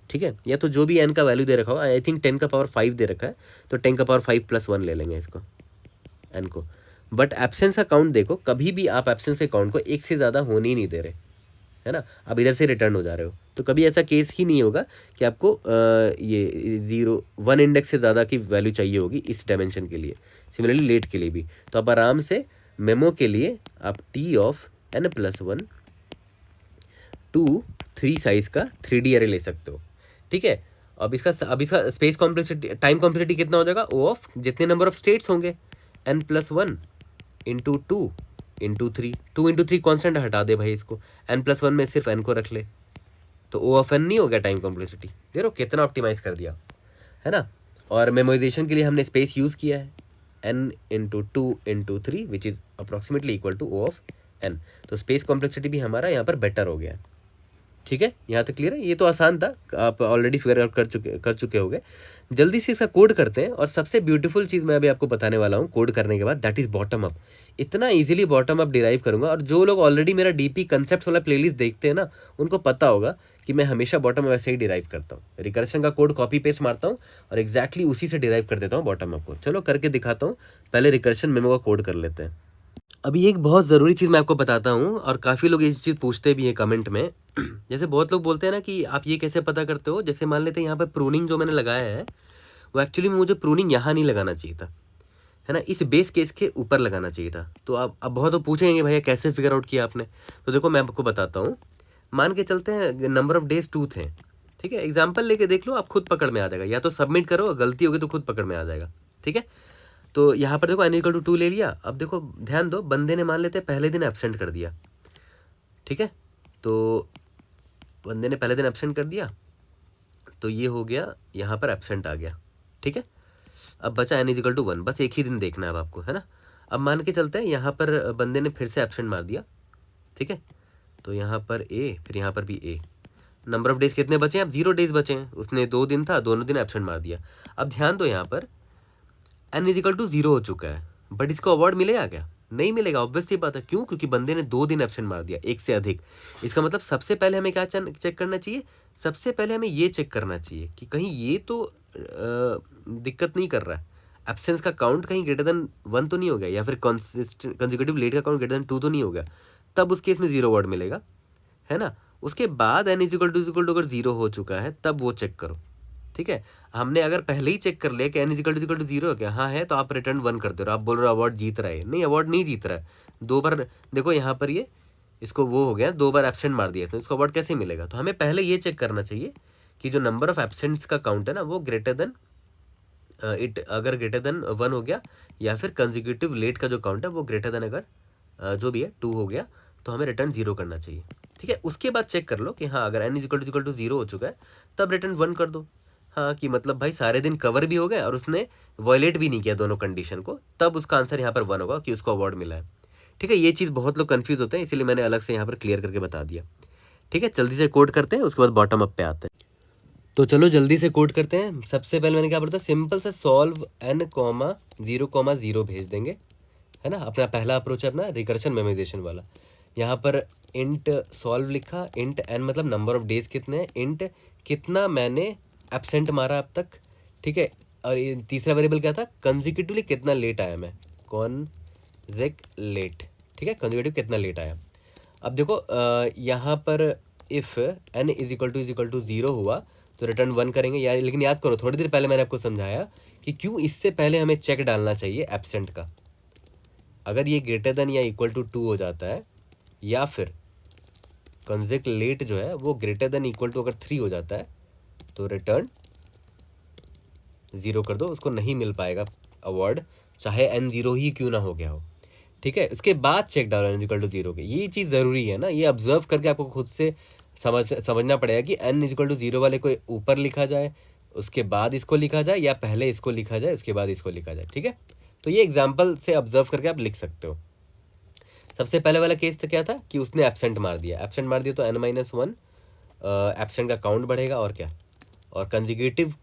ठीक है, या तो जो भी n का वैल्यू दे रखा हो, आई थिंक 10 का पावर 5 दे रखा है, तो 10 का पावर 5 + 1 ले लेंगे इसको, n को। बट एब्सेंस का काउंट देखो, कभी भी आप एब्सेंस के काउंट को 1 से ज़्यादा होने ही नहीं दे रहे, है ना। अब इधर से रिटर्न हो जा रहे हो, तो कभी ऐसा केस ही नहीं होगा कि आपको ये 1 इंडेक्स से ज़्यादा की वैल्यू चाहिए होगी इस डायमेंशन के लिए। सिमिलरली लेट के लिए भी, तो आप आराम से मेमो के लिए आप T(n+1) 2 3 साइज का 3D एरे ले सकते हो। ठीक है, अब इसका स्पेस कॉम्प्लेक्सिटी, टाइम कॉम्प्लेक्सिटी कितना हो जाएगा, O ऑफ जितने नंबर ऑफ स्टेट्स होंगे, n+1 × 2 × 3, 2 × 3 कॉन्स्टेंट हटा दे भाई इसको, n+1 में सिर्फ n को रख ले, तो O ऑफ n नहीं हो गया टाइम कॉम्प्लेक्सिटी। देखो कितना ऑप्टिमाइज कर दिया, है ना। और मेमोराइजेशन के लिए हमने स्पेस यूज़ किया है, n × 2 × 3 which is approximately equal to O of n। तो स्पेस कॉम्प्लेक्सिटी भी हमारा यहाँ पर बेटर हो गया। ठीक है, यहाँ तक क्लियर है। ये तो आसान था, आप ऑलरेडी फिगर आउट कर चुके होंगे। जल्दी से इसका कोड करते हैं, और सबसे ब्यूटीफुल चीज़ मैं अभी आपको बताने वाला हूँ कोड करने के बाद, दैट इज़ बॉटम अप। इतना इजीली बॉटम अप डिराइव करूँगा, और जो लोग ऑलरेडी मेरा डीपी कंसेप्ट वाला प्लेलिस्ट देखते हैं ना, उनको पता होगा कि कि मैं हमेशा बॉटम अप ऐसे ही डिराइव करता हूँ, रिकर्शन का कोड कॉपी पेस्ट मारता हूँ और एग्जैक्टली उसी से डिराइव कर देता हूँ बॉटम अप को। चलो करके दिखाता हूँ, पहले रिकर्शन मेमो का कोड कर लेते हैं। अभी एक बहुत ज़रूरी चीज़ मैं आपको बताता हूँ, और काफ़ी लोग ये चीज़ पूछते भी हैं कमेंट में। जैसे बहुत लोग बोलते हैं ना कि आप ये कैसे पता करते हो, जैसे मान लेते हैं यहाँ पर प्रूनिंग जो मैंने लगाया है वो एक्चुअली में मुझे प्रूनिंग यहाँ नहीं लगाना चाहिए था, है ना, इस बेस केस के ऊपर लगाना चाहिए था। तो आप अब बहुत लोग पूछेंगे भैया कैसे फिगर आउट किया आपने, तो देखो मैं आपको बताता हूँ। मान के चलते हैं नंबर ऑफ डेज 2 थे, ठीक है, एग्जाम्पल लेके देख लो, आप खुद पकड़ में आ जाएगा, या तो सबमिट करो, गलती होगी तो खुद पकड़ में आ जाएगा, ठीक है। तो यहाँ पर देखो n=2 ले लिया। अब देखो ध्यान दो, बंदे ने मान लेते पहले दिन एब्सेंट कर दिया, ठीक है, तो बंदे ने पहले दिन एब्सेंट कर दिया, तो ये हो गया, यहाँ पर एब्सेंट आ गया, ठीक है। अब बचा n=1, बस एक ही दिन देखना है अब आपको, है ना। अब मान के चलते हैं यहाँ पर बंदे ने फिर से एब्सेंट मार दिया, ठीक है, तो यहाँ पर ए, फिर यहाँ पर भी ए। नंबर ऑफ डेज कितने बचे हैं? अब 0 डेज बचे हैं, उसने 2 दिन था, दोनों दिन एब्सेंट मार दिया। अब ध्यान दो, यहाँ पर n=0 हो चुका है, बट इसको अवार्ड मिलेगा क्या? नहीं मिलेगा, ऑब्वियस सी बात है। क्यों? क्योंकि बंदे ने 2 दिन एब्सेंट मार दिया, एक से अधिक। इसका मतलब सबसे पहले हमें क्या चेक करना चाहिए? सबसे पहले हमें ये चेक करना चाहिए कि कहीं ये तो दिक्कत नहीं कर रहा है, एब्सेंस का काउंट कहीं ग्रेटर देन 1 तो नहीं हो गया, या फिर कंसेक्यूटिव लेट का काउंट ग्रेटर देन 2 तो नहीं हो गया, तब उस केस में 0 अवार्ड मिलेगा, है ना। उसके बाद n== अगर 0 हो चुका है तब वो चेक करो, ठीक है। हमने अगर पहले ही चेक कर लिया कि n== 0 है क्या, हाँ है, तो आप रिटर्न 1 कर दे रहे हो, आप बोल रहे हो अवार्ड जीत रहा है। नहीं, अवार्ड नहीं जीत रहा है। 2 बार देखो यहाँ पर ये इसको वो हो गया, 2 बार एब्सेंट मार दिया, तो इसको अवार्ड कैसे मिलेगा? तो हमें पहले ये चेक करना चाहिए कि जो नंबर ऑफ एब्सेंट्स का काउंट है ना, वो ग्रेटर देन अगर ग्रेटर देन 1 हो गया, या फिर कंसेक्यूटिव लेट का जो काउंट है वो ग्रेटर देन अगर जो भी है 2 हो गया, तो हमें रिटर्न 0 करना चाहिए, ठीक है। उसके बाद चेक कर लो कि हाँ, अगर n== 0 हो चुका है तब रिटर्न 1 कर दो। हाँ, कि मतलब भाई सारे दिन कवर भी हो गए और उसने वॉयलेट भी नहीं किया दोनों कंडीशन को, तब उसका आंसर यहाँ पर 1 होगा कि उसको अवार्ड मिला है, ठीक है। ये चीज़ बहुत लोग कंफ्यूज होते हैं, इसीलिए मैंने अलग से यहाँ पर क्लियर करके बता दिया, ठीक है। जल्दी से कोड करते हैं, उसके बाद बॉटम अप पे आते हैं। तो चलो जल्दी से कोड करते हैं। सबसे पहले मैंने क्या बोला था, सिंपल से सॉल्व n,0,0 भेज देंगे, है ना। अपना पहला अप्रोच है अपना रिकर्शन मेमोराइजेशन वाला। यहाँ पर इंट सॉल्व लिखा, इंट n मतलब नंबर ऑफ डेज कितने हैं, इंट कितना मैंने एब्सेंट मारा अब तक, ठीक है। और ये तीसरा वेरिएबल क्या था, कंसेक्यूटिवली कितना लेट आया मैं, लेट, ठीक है, कंसेक्यूटिव कितना लेट आया। अब देखो यहाँ पर इफ़ n=0 हुआ तो रिटर्न 1 करेंगे यार। लेकिन याद करो, थोड़ी देर पहले मैंने आपको समझाया कि क्यों इससे पहले हमें चेक डालना चाहिए एब्सेंट का। अगर ये ग्रेटर देन या इक्वल टू 2 हो जाता है, या फिर कंसेक्ट लेट जो है वो ग्रेटर देन इक्वल टू अगर 3 हो जाता है, तो रिटर्न 0 कर दो, उसको नहीं मिल पाएगा अवार्ड, चाहे n0 ही क्यों ना हो गया हो, ठीक है। उसके बाद चेक डालो n=0 के। ये चीज़ ज़रूरी है ना, ये ऑब्जर्व करके आपको खुद से समझना पड़ेगा कि n=0 वाले को ऊपर लिखा जाए, उसके बाद इसको लिखा जाए, या पहले इसको लिखा जाए उसके बाद इसको लिखा जाए, ठीक है। तो ये एग्जाम्पल से ऑब्जर्व करके आप लिख सकते हो। सबसे पहले वाला केस तो क्या था कि उसने एब्सेंट मार दिया, तो n-1 एब्सेंट का काउंट बढ़ेगा, और क्या, और कंसेक्यूटिव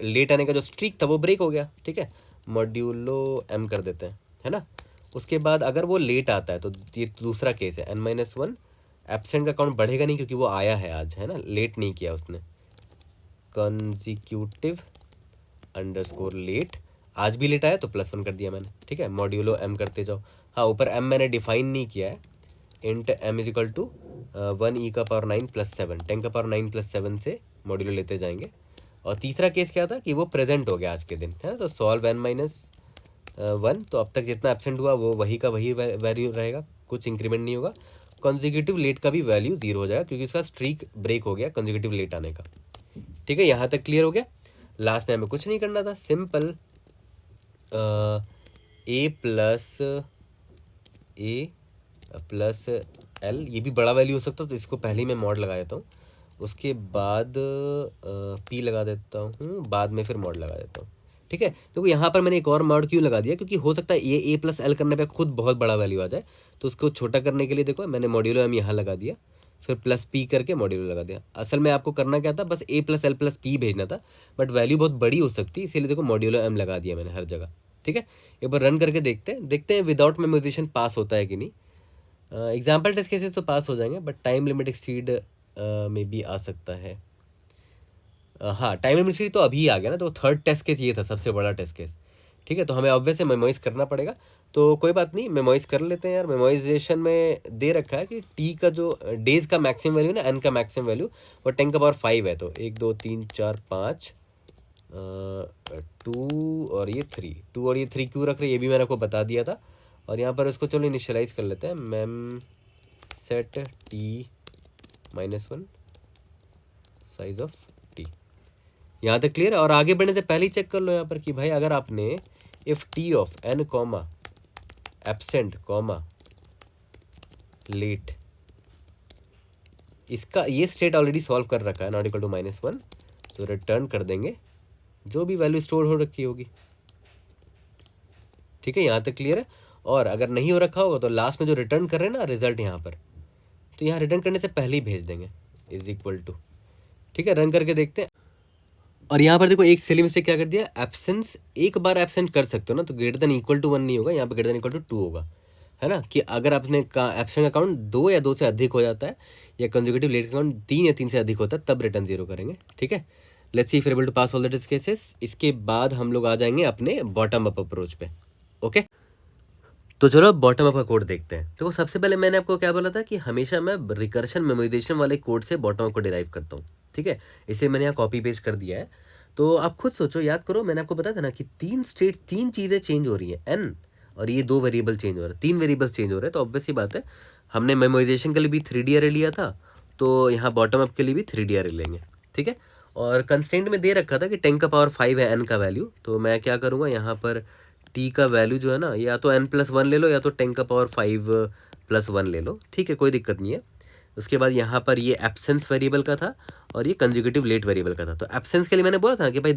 लेट आने का जो स्ट्रीक था वो ब्रेक हो गया, ठीक है। मॉड्यूलो m कर देते हैं, है ना। उसके बाद अगर वो लेट आता है तो ये दूसरा केस है, n-1 एब्सेंट का काउंट बढ़ेगा नहीं क्योंकि वो आया है आज, है ना, लेट नहीं किया उसने, कंसेक्यूटिव अंडरस्कोर लेट, आज भी लेट आया तो +1 कर दिया मैंने, ठीक है। मॉड्यूलो m करते जाओ। हाँ, ऊपर m मैंने डिफाइन नहीं किया है, इंट m=1e⁻9 + 7, 10⁻9 + 7 से मॉड्यूलो लेते जाएंगे। और तीसरा केस क्या था कि वो प्रेजेंट हो गया आज के दिन, है ना, तो सॉल्व n-1, तो अब तक जितना एब्सेंट हुआ वो वही का वही वैल्यू रहेगा, कुछ इंक्रीमेंट नहीं होगा। कंसेक्यूटिव लेट का भी वैल्यू 0 हो जाएगा क्योंकि उसका स्ट्रीक ब्रेक हो गया कंसेक्यूटिव लेट आने का, ठीक है। यहाँ तक क्लियर हो गया। लास्ट में हमें कुछ नहीं करना था, सिंपल a प्लस l, ये भी बड़ा वैल्यू हो सकता है तो इसको पहले ही मैं मॉड लगा देता हूँ, उसके बाद p लगा देता हूँ, बाद में फिर मॉड लगा देता हूँ, ठीक है। तो यहाँ पर मैंने एक और मॉड क्यों लगा दिया, क्योंकि हो सकता है ये a + l करने पे खुद बहुत बड़ा वैल्यू आ जाए, तो उसको छोटा करने के लिए देखो मैंने मॉड्यूलो m यहाँ लगा दिया, फिर +p करके मॉड्यूलो लगा दिया। असल में आपको करना क्या था, बस a + l + p भेजना था, बट वैल्यू बहुत बड़ी हो सकती है, इसीलिए देखो मॉड्यूलो m लगा दिया मैंने हर जगह, ठीक है। एक बार रन करके देखते हैं विदाउट मेमोराइजेशन पास होता है कि नहीं। एग्जाम्पल टेस्ट केसेस तो पास हो जाएंगे, but time limit exceed maybe आ सकता है। हाँ, टाइम लिमिट तो अभी आ गया ना, तो थर्ड टेस्ट केस ये था सबसे बड़ा टेस्ट केस। ठीक है, तो हमें ऑब्वियसली मेमोराइज करना पड़ेगा, तो कोई बात नहीं, मेमोराइज कर लेते हैं यार। मेमोराइजेशन में दे रखा है कि टी का जो डेज का मैक्सिमम वैल्यू ना, एन का मैक्सिमम वैल्यू वो 10⁻5 है। तो 1 2 3 4 5 2 और ये 3, 2 और ये 3 क्यों रख रहे हैं ये भी मैंने आपको बता दिया था। और यहाँ पर इसको चलो इनिशियलाइज कर लेते हैं, ma'am set t-1 size of T. यहाँ तक क्लियर है। और आगे बढ़ने से पहले ही चेक कर लो यहाँ पर कि भाई अगर आपने if T of N comma absent comma late, इसका ये स्टेट ऑलरेडी सॉल्व कर रखा है, नॉट इक्वल टू -1, तो रिटर्न कर देंगे जो भी वैल्यू स्टोर हो रखी होगी। ठीक है, यहाँ तक क्लियर है। और अगर नहीं हो रखा होगा तो लास्ट में जो रिटर्न कर रहे हैं ना रिजल्ट यहाँ पर, तो यहाँ रिटर्न करने से पहले ही भेज देंगे इज इक्वल टू। ठीक है, रन करके देखते हैं। और यहाँ पर देखो एक सिली मिस्टेक क्या कर दिया, एब्सेंस एक बार एब्सेंट कर सकते हो ना, तो ग्रेटर देन इक्वल टू 1 नहीं होगा, यहाँ पर ग्रेटर देन इक्वल टू 2 होगा, है ना। कि अगर आपने एब्सेंट का काउंट 2 या 2 से अधिक हो जाता है, या कंसेक्यूटिव लेट का काउंट 3 या 3 से अधिक होता है, तब रिटर्न 0 करेंगे। ठीक है, let's see if able to pass all the test cases. इसके बाद हम लोग आ जाएंगे अपने बॉटम अप अप्रोच पे। ओके, तो चलो बॉटम अप का कोड देखते हैं। तो सबसे पहले मैंने आपको क्या बोला था कि हमेशा मैं रिकर्शन मेमोराइजेशन वाले कोड से बॉटम अप को डिराइव करता हूँ। ठीक है, इसे मैंने यहाँ कॉपी पेस्ट कर दिया है। तो आप खुद सोचो, याद करो, मैंने आपको बताया था ना कि 3 चीज़ें चेंज हो रही है, एन और ये 2 वेरिएबल चेंज हो रहे हैं, 3 वेरिएबल्स चेंज हो रहे हैं। तो ऑब्वियस सी बात है, हमने मेमोराइजेशन के लिए भी 3D अरे लिया था, तो यहाँ बॉटम अप के लिए भी 3D अरे लेंगे। ठीक है, और कंस्टेंट में दे रखा था कि 10⁻5 है एन का वैल्यू, तो मैं क्या करूँगा यहाँ पर टी का वैल्यू जो है ना, या तो n+1 ले लो या तो 10⁻5+1 ले लो। ठीक है, कोई दिक्कत नहीं है। उसके बाद यहाँ पर ये एब्सेंस वेरिएबल का था और ये कंसेक्यूटिव लेट वेरिएबल का था। तो एब्सेंस के लिए मैंने बोला था कि भाई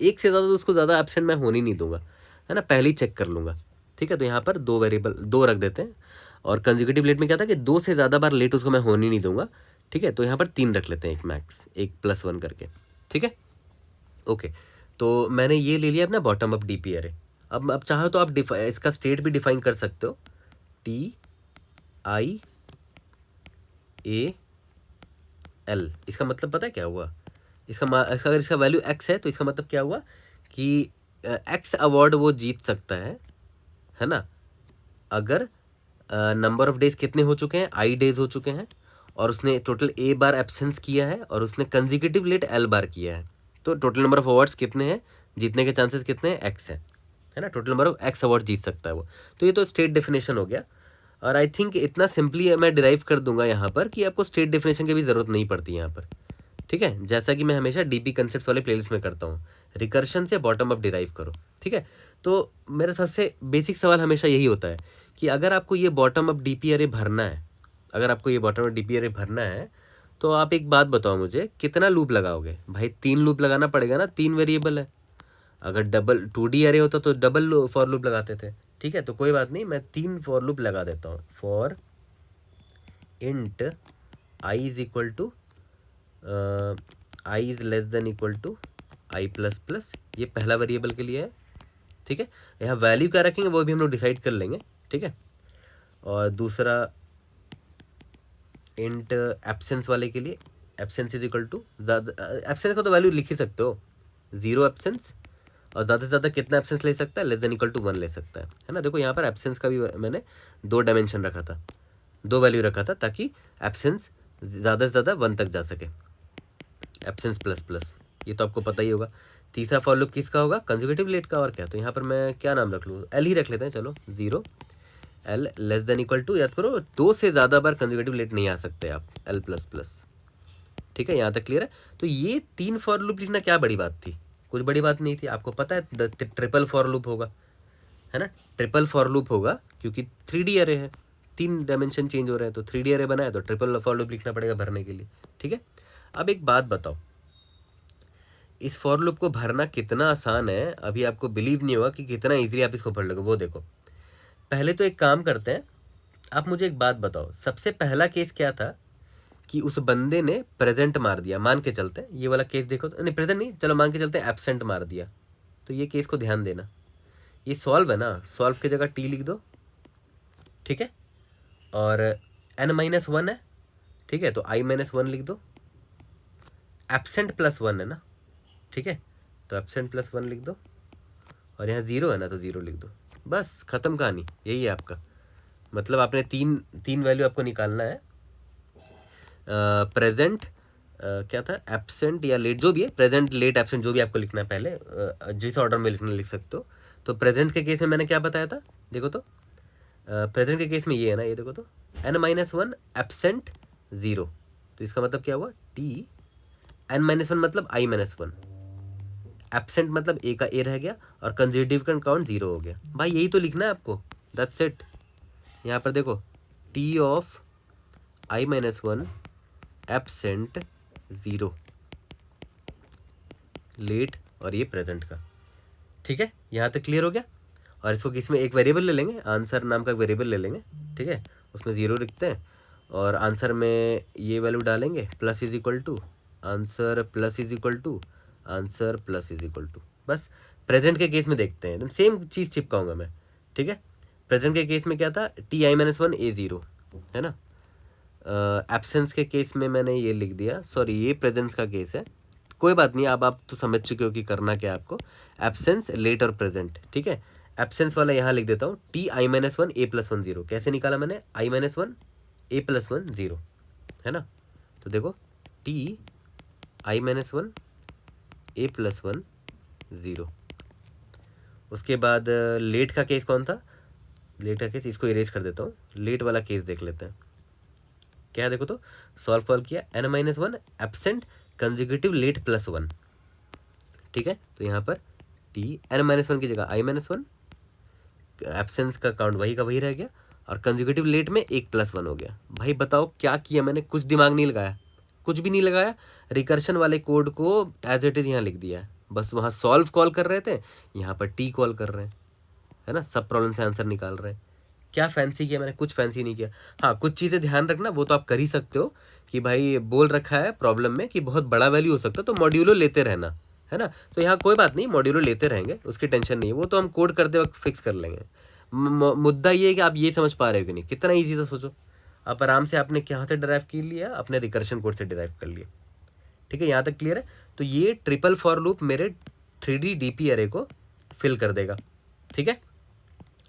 एक से ज़्यादा तो उसको ज़्यादा एब्सेंट मैं होने नहीं दूंगा, है ना, पहले ही चेक कर लूँगा। ठीक है, तो यहाँ पर 2 वेरिएबल 2 रख देते हैं। और कंसेक्यूटिव लेट में क्या था कि 2 से ज़्यादा बार लेट उसको मैं होने नहीं दूंगा। ठीक है, तो यहाँ पर 3 रख लेते हैं, एक मैक्स, एक +1 करके। ठीक है, ओके, तो मैंने ये ले लिया अपना बॉटम अप डीपी अरे। अब चाहो तो आप इसका स्टेट भी डिफाइन कर सकते हो, TIAL। इसका मतलब पता है क्या हुआ, अगर इसका वैल्यू x है तो इसका मतलब क्या हुआ कि x अवार्ड वो जीत सकता है ना, अगर नंबर ऑफ डेज कितने हो चुके हैं, i डेज हो चुके हैं, और उसने टोटल a बार एब्सेंस किया है, और उसने कंसेक्यूटिव लेट l बार किया है। तो टोटल नंबर ऑफ अवार्ड्स कितने हैं, जीतने के चांसेस कितने हैं, x है ना, total number of x award जीत सकता है वो। तो ये तो स्टेट डेफिनेशन हो गया। और आई थिंक इतना सिंपली मैं डिराइव कर दूंगा यहाँ पर कि आपको स्टेट डेफिनेशन की भी ज़रूरत नहीं पड़ती यहाँ पर। ठीक है, जैसा कि मैं हमेशा डीपी कंसेप्ट वाले प्लेलिस्ट में करता हूँ, रिकर्शन से बॉटम अप डिराइव करो। ठीक है, तो मेरा सबसे बेसिक सवाल हमेशा यही होता है कि अगर आपको ये बॉटम अप डीपी अरे भरना है, तो आप एक बात बताओ मुझे, कितना लूप लगाओगे भाई? 3 लूप लगाना पड़ेगा ना, 3 वेरिएबल है। अगर डबल 2D अरे होता तो डबल फॉर लूप लगाते थे। ठीक है, तो कोई बात नहीं, मैं 3 फॉर लूप लगा देता हूँ। For int i is equal to i is less than equal to i++, ये पहला वेरिएबल के लिए है। ठीक है, यहाँ वैल्यू क्या रखेंगे वो भी हम लोग डिसाइड कर लेंगे। ठीक है, और दूसरा इंट एब्सेंस वाले के लिए, absence is equal to, absence का तो वैल्यू लिख ही सकते हो, 0 एब्सेंस, और ज़्यादा से ज़्यादा कितना एब्सेंस ले सकता है, लेस देन इक्वल टू 1 ले सकता है ना। देखो यहाँ पर एब्सेंस का भी मैंने 2 डायमेंशन रखा था, 2 वैल्यू रखा था, ताकि एब्सेंस ज़्यादा से ज़्यादा 1 तक जा सके, एब्सेंस ++, ये तो आपको पता ही होगा। तीसरा फॉर लूप किसका होगा, कंसेक्यूटिव लेट का। और क्या, तो यहाँ पर मैं क्या नाम रख लूँ, L ही रख लेते हैं, चलो 0 L less than equal to, याद करो 2 से ज़्यादा बार कंसेक्यूटिव लेट नहीं आ सकते आप, L++। ठीक है, यहाँ तक क्लियर है। तो ये 3 फॉर लूप लिखना क्या बड़ी बात थी, कुछ बड़ी बात नहीं थी। आपको पता है ट्रिपल फॉर लूप होगा, है ना, ट्रिपल फॉर लूप होगा क्योंकि 3D अरे है, 3 डायमेंशन चेंज हो रहे हैं, तो 3D अरे बनाया तो ट्रिपल फॉर लूप लिखना पड़ेगा भरने के लिए। ठीक है, अब एक बात बताओ, इस फॉर लूप को भरना कितना आसान है, अभी आपको बिलीव नहीं होगा कि कितना ईजिली आप इसको भर लोगे। वो देखो, पहले तो एक काम करते हैं, आप मुझे एक बात बताओ, सबसे पहला केस क्या था कि उस बंदे ने प्रेजेंट मार दिया, मान के चलते हैं ये वाला केस देखो, नहीं प्रेजेंट नहीं, चलो मान के चलते हैं एब्सेंट मार दिया। तो ये केस को ध्यान देना, ये सॉल्व है ना, सॉल्व की जगह टी लिख दो। ठीक है, और n-1 है, ठीक है, तो i-1 लिख दो, एब्सेंट +1 है ना, ठीक है, तो एब्सेंट +1 लिख दो, और यहाँ 0 है ना तो 0 लिख दो, बस ख़त्म कहानी। यही है आपका मतलब, आपने तीन वैल्यू आपको निकालना है। प्रेजेंट क्या था, एब्सेंट या लेट, जो भी है, प्रेजेंट, लेट, एब्सेंट, जो भी आपको लिखना है पहले, जिस ऑर्डर में लिखना लिख सकते हो। तो प्रेजेंट के केस में मैंने क्या बताया था, देखो तो प्रेजेंट के केस में ये है ना, ये देखो तो n-1 एब्सेंट 0, तो इसका मतलब क्या हुआ, t n-1 मतलब i-1, एब्सेंट मतलब ए का ए रह गया, और कंसेक्यूटिव का काउंट 0 हो गया। भाई यही तो लिखना है आपको, दैट्स इट। यहाँ पर देखो t of i-1 absent 0, late, और ये प्रेजेंट का, ठीक है, यहाँ तक क्लियर हो गया। और इसको किस में एक वेरिएबल ले लेंगे, आंसर नाम का एक वेरिएबल ले लेंगे, ठीक है, उसमें 0 लिखते हैं, और आंसर में ये वैल्यू डालेंगे, plus is equal to answer, plus is equal to answer, plus is equal to. बस प्रेजेंट के केस में देखते हैं, एकदम सेम चीज़ चिपकाऊंगा मैं, ठीक है। प्रेजेंट के केस में क्या था, ti-1 a0 है ना, एब्सेंस के केस में मैंने ये लिख दिया, सॉरी ये प्रेजेंस का केस है, कोई बात नहीं, अब आप तो समझ चुके हो कि करना क्या आपको, एब्सेंस, लेट और प्रेजेंट, ठीक है। एब्सेंस वाला यहाँ लिख देता हूँ, ti-1 a+1 0, कैसे निकाला मैंने, i-1 a+1 0, है ना, तो देखो ti-1 a+1 0। उसके बाद लेट का केस कौन था, लेट का केस इसको इरेज कर देता हूँ, लेट वाला केस देख लेते हैं क्या है, देखो तो सॉल्व किया, n-1 एब्सेंट कंसेक्यूटिव लेट +1, ठीक है, तो यहाँ पर n-1 की जगह i-1, एब्सेंस का काउंट वही का वही रह गया, और कंसेक्यूटिव लेट में 1+1 हो गया। भाई बताओ क्या किया मैंने, कुछ दिमाग नहीं लगाया, कुछ भी नहीं लगाया, रिकर्शन वाले कोड को एज इट इज़ यहाँ लिख दिया है, बस वहाँ सॉल्व कॉल कर रहे थे, यहाँ पर टी कॉल कर रहे हैं, है ना, सब प्रॉब्लम से आंसर निकाल रहे हैं। क्या फैंसी किया मैंने, कुछ फैंसी नहीं किया। हाँ, कुछ चीज़ें ध्यान रखना, वो तो आप कर ही सकते हो कि भाई बोल रखा है प्रॉब्लम में कि बहुत बड़ा वैल्यू हो सकता है, तो मॉड्यूलो लेते रहना, है ना, तो यहाँ कोई बात नहीं, मॉड्यूलो लेते रहेंगे, उसकी टेंशन नहीं है, वो तो हम कोड करते वक्त फिक्स कर लेंगे। मुद्दा ये है कि आप ये समझ पा रहे हो कि नहीं, कितना ईजी था सोचो, आप आराम से आपने कहाँ से डिराइव कर लिया, अपने रिकर्शन कोड से डिराइव कर लिया, ठीक है, यहाँ तक क्लियर है। तो ये ट्रिपल फॉर लूप मेरे 3D DP अरे को फिल कर देगा, ठीक है।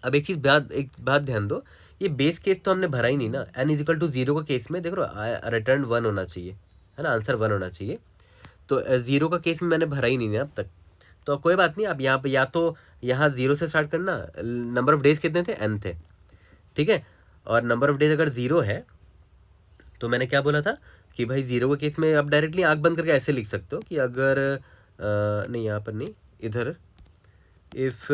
अब एक बात ध्यान दो, ये बेस केस तो हमने भरा ही नहीं ना, n=0 का केस में देख रहे रिटर्न 1 होना चाहिए, है ना, आंसर 1 होना चाहिए, तो 0 का केस में मैंने भरा ही नहीं ना अब तक, तो कोई बात नहीं, अब यहाँ पे या तो यहाँ 0 से स्टार्ट करना, नंबर ऑफ डेज कितने थे, n थे, ठीक है, और नंबर ऑफ डेज अगर 0 है तो मैंने क्या बोला था कि भाई 0 के केस में आप डायरेक्टली आँख बंद करके ऐसे लिख सकते हो कि अगर नहीं, यहाँ पर नहीं, इधर इफ़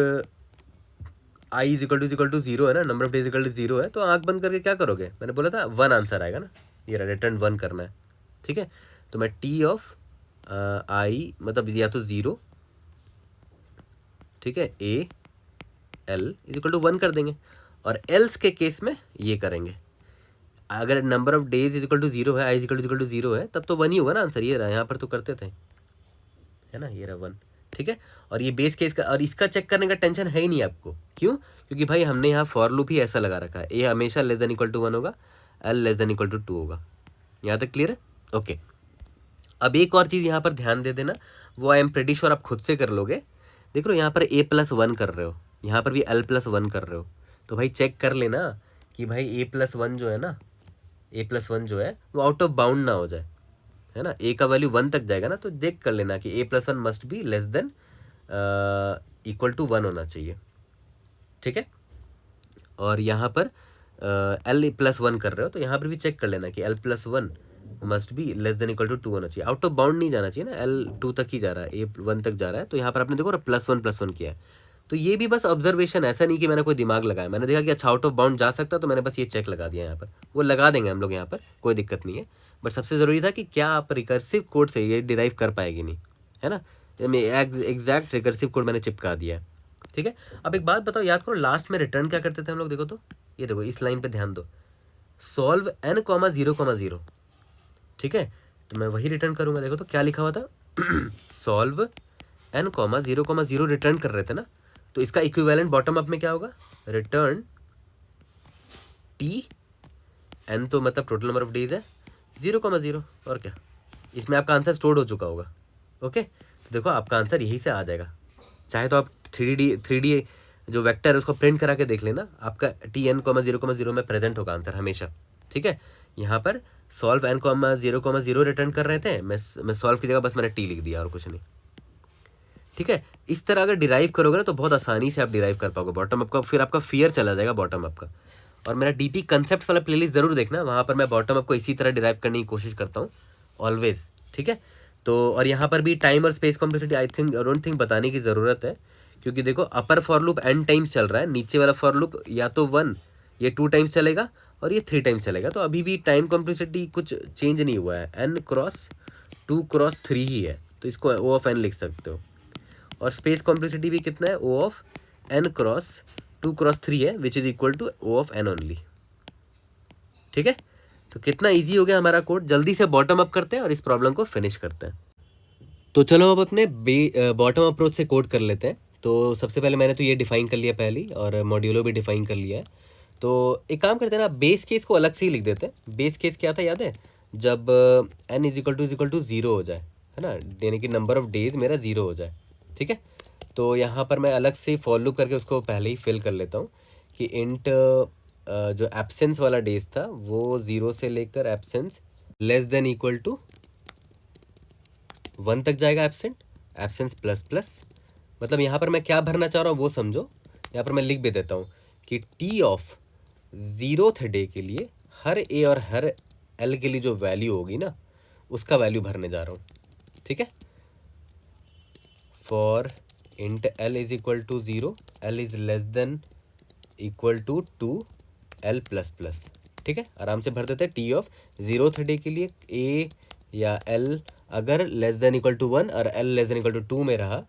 i = 0 है ना, नंबर ऑफ डेज = 0 है, तो आँख बंद करके क्या करोगे, मैंने बोला था 1 आंसर आएगा ना, ये रिटर्न 1 करना है, ठीक है। तो मैं t ऑफ i मतलब या तो 0, ठीक है, a l = 1 कर देंगे, और एल्स के केस में ये करेंगे, अगर नंबर ऑफ डेज = 0 है, i = 0 है, तब तो 1 ही होगा ना आंसर, ये रहा, यहाँ पर तो करते थे, है ना, ये रहा 1, ठीक है। और ये बेस केस का, और इसका चेक करने का टेंशन है ही नहीं आपको, क्यों, क्योंकि भाई हमने यहाँ फॉर लूप ही ऐसा लगा रखा है, ए हमेशा <= 1 होगा, l <= 2 होगा। यहाँ तक क्लियर है, ओके। अब एक और चीज़ यहाँ पर ध्यान दे देना, वो आई एम प्रेटी श्योर आप खुद से कर लोगे, देख लो यहाँ पर a+1 कर रहे हो, यहाँ पर भी l+1 कर रहे हो, तो भाई चेक कर लेना कि भाई a+1 जो है ना, a+1 जो है वो आउट ऑफ बाउंड ना हो जाए, है ना, a का वैल्यू 1 तक जाएगा ना, तो देख कर लेना कि a+1 must be less then = 1 होना चाहिए, ठीक है। और यहाँ पर l+1 कर रहे हो, तो यहाँ पर भी चेक कर लेना कि l+1 must be less then = 2 होना चाहिए, आउट ऑफ बाउंड नहीं जाना चाहिए ना, l 2 तक ही जा रहा है, a 1 तक जा रहा है, तो यहाँ पर आपने देखो +1 किया है, तो ये भी बस ऑब्जर्वेशन, ऐसा नहीं कि मैंने कोई दिमाग लगाया, मैंने देखा कि अच्छा आउट ऑफ बाउंड जा सकता, तो मैंने बस ये चेक लगा दिया यहाँ पर, वो लगा देंगे हम लोग यहाँ पर, कोई दिक्कत नहीं है, बट सबसे ज़रूरी था कि क्या आप रिकर्सिव कोड से ये डिराइव कर पाएगी नहीं, है ना, एग्जैक्ट रिकर्सिव कोड मैंने चिपका दिया है, ठीक है। अब एक बात बताओ, याद करो लास्ट में रिटर्न क्या करते थे हम लोग, देखो तो, ये देखो इस लाइन पे ध्यान दो, सॉल्व n,0,0, ठीक है, तो मैं वही रिटर्न करूँगा, देखो तो क्या लिखा हुआ था सॉल्व n,0,0 रिटर्न कर रहे थे ना, तो इसका इक्विवेलेंट बॉटम अप में क्या होगा, रिटर्न t, n तो मतलब टोटल नंबर ऑफ डेज है, 0,0 और क्या, इसमें आपका आंसर स्टोर्ड हो चुका होगा। ओके, तो देखो आपका आंसर यहीं से आ जाएगा। चाहे तो आप 3D जो वेक्टर है उसको प्रिंट करा के देख लेना, आपका Tn,0,0 में प्रेजेंट होगा आंसर हमेशा। ठीक है, यहाँ पर सॉल्व n,0,0 रिटर्न कर रहे थे, मैं सॉल्व की जगह बस मैंने टी लिख दिया और कुछ नहीं। ठीक है, इस तरह अगर डिराइव करोगे ना तो बहुत आसानी से आप डिराइव कर पाओगे बॉटम अप का, फिर आपका फियर चला जाएगा बॉटम अप का। और मेरा डीपी कंसेप्ट वाला प्लेलिस्ट ज़रूर देखना, वहाँ पर मैं बॉटम अप को इसी तरह डिराइव करने की कोशिश करता हूँ ऑलवेज। ठीक है, तो और यहाँ पर भी टाइम और space complexity I don't think बताने की ज़रूरत है, क्योंकि देखो अपर फॉर लूप n टाइम्स चल रहा है, नीचे वाला फॉर लूप या तो 1 ये 2 टाइम्स चलेगा और ये 3 टाइम्स चलेगा, तो अभी भी टाइम कॉम्प्लेक्सिटी कुछ चेंज नहीं हुआ है, n×2×3 ही है, तो इसको O ऑफ n लिख सकते हो। और स्पेस कॉम्प्लेक्सिटी भी कितना है, O ऑफ n×2×3 है, which is equal to O of n only. ठीक है, तो कितना इजी हो गया हमारा कोड। जल्दी से बॉटम अप करते हैं और इस प्रॉब्लम को फिनिश करते हैं। तो चलो अब अपने बॉटम अप्रोच से कोड कर लेते हैं। तो सबसे पहले मैंने तो ये डिफाइन कर लिया पहले ही, और मॉड्यूलो भी डिफाइन कर लिया है। तो एक काम करते हैं ना, बेस केस को अलग से ही लिख देते हैं। बेस केस क्या था याद है, जब n = 0 हो जाए, है ना, यानी कि नंबर ऑफ डेज मेरा 0 हो जाए। ठीक है, तो यहाँ पर मैं अलग से फॉर लूप करके उसको पहले ही फिल कर लेता हूँ कि इंट जो एब्सेंस वाला डेज था वो 0 से लेकर एब्सेंस <= 1 तक जाएगा। एब्सेंस प्लस मतलब यहाँ पर मैं क्या भरना चाह रहा हूँ वो समझो। यहाँ पर मैं लिख भी देता हूँ कि टी ऑफ 0th डे के लिए हर ए और हर एल के लिए जो वैल्यू होगी ना उसका वैल्यू भरने जा रहा हूँ। ठीक है, for int l is equal to 0, l is less than equal to 2 l plus plus. ठीक है, आराम से भर देते हैं। टी ऑफ 0th डे के लिए ए या एल अगर लेस देन इक्वल टू 1 और l less than equal to 2 में रहा,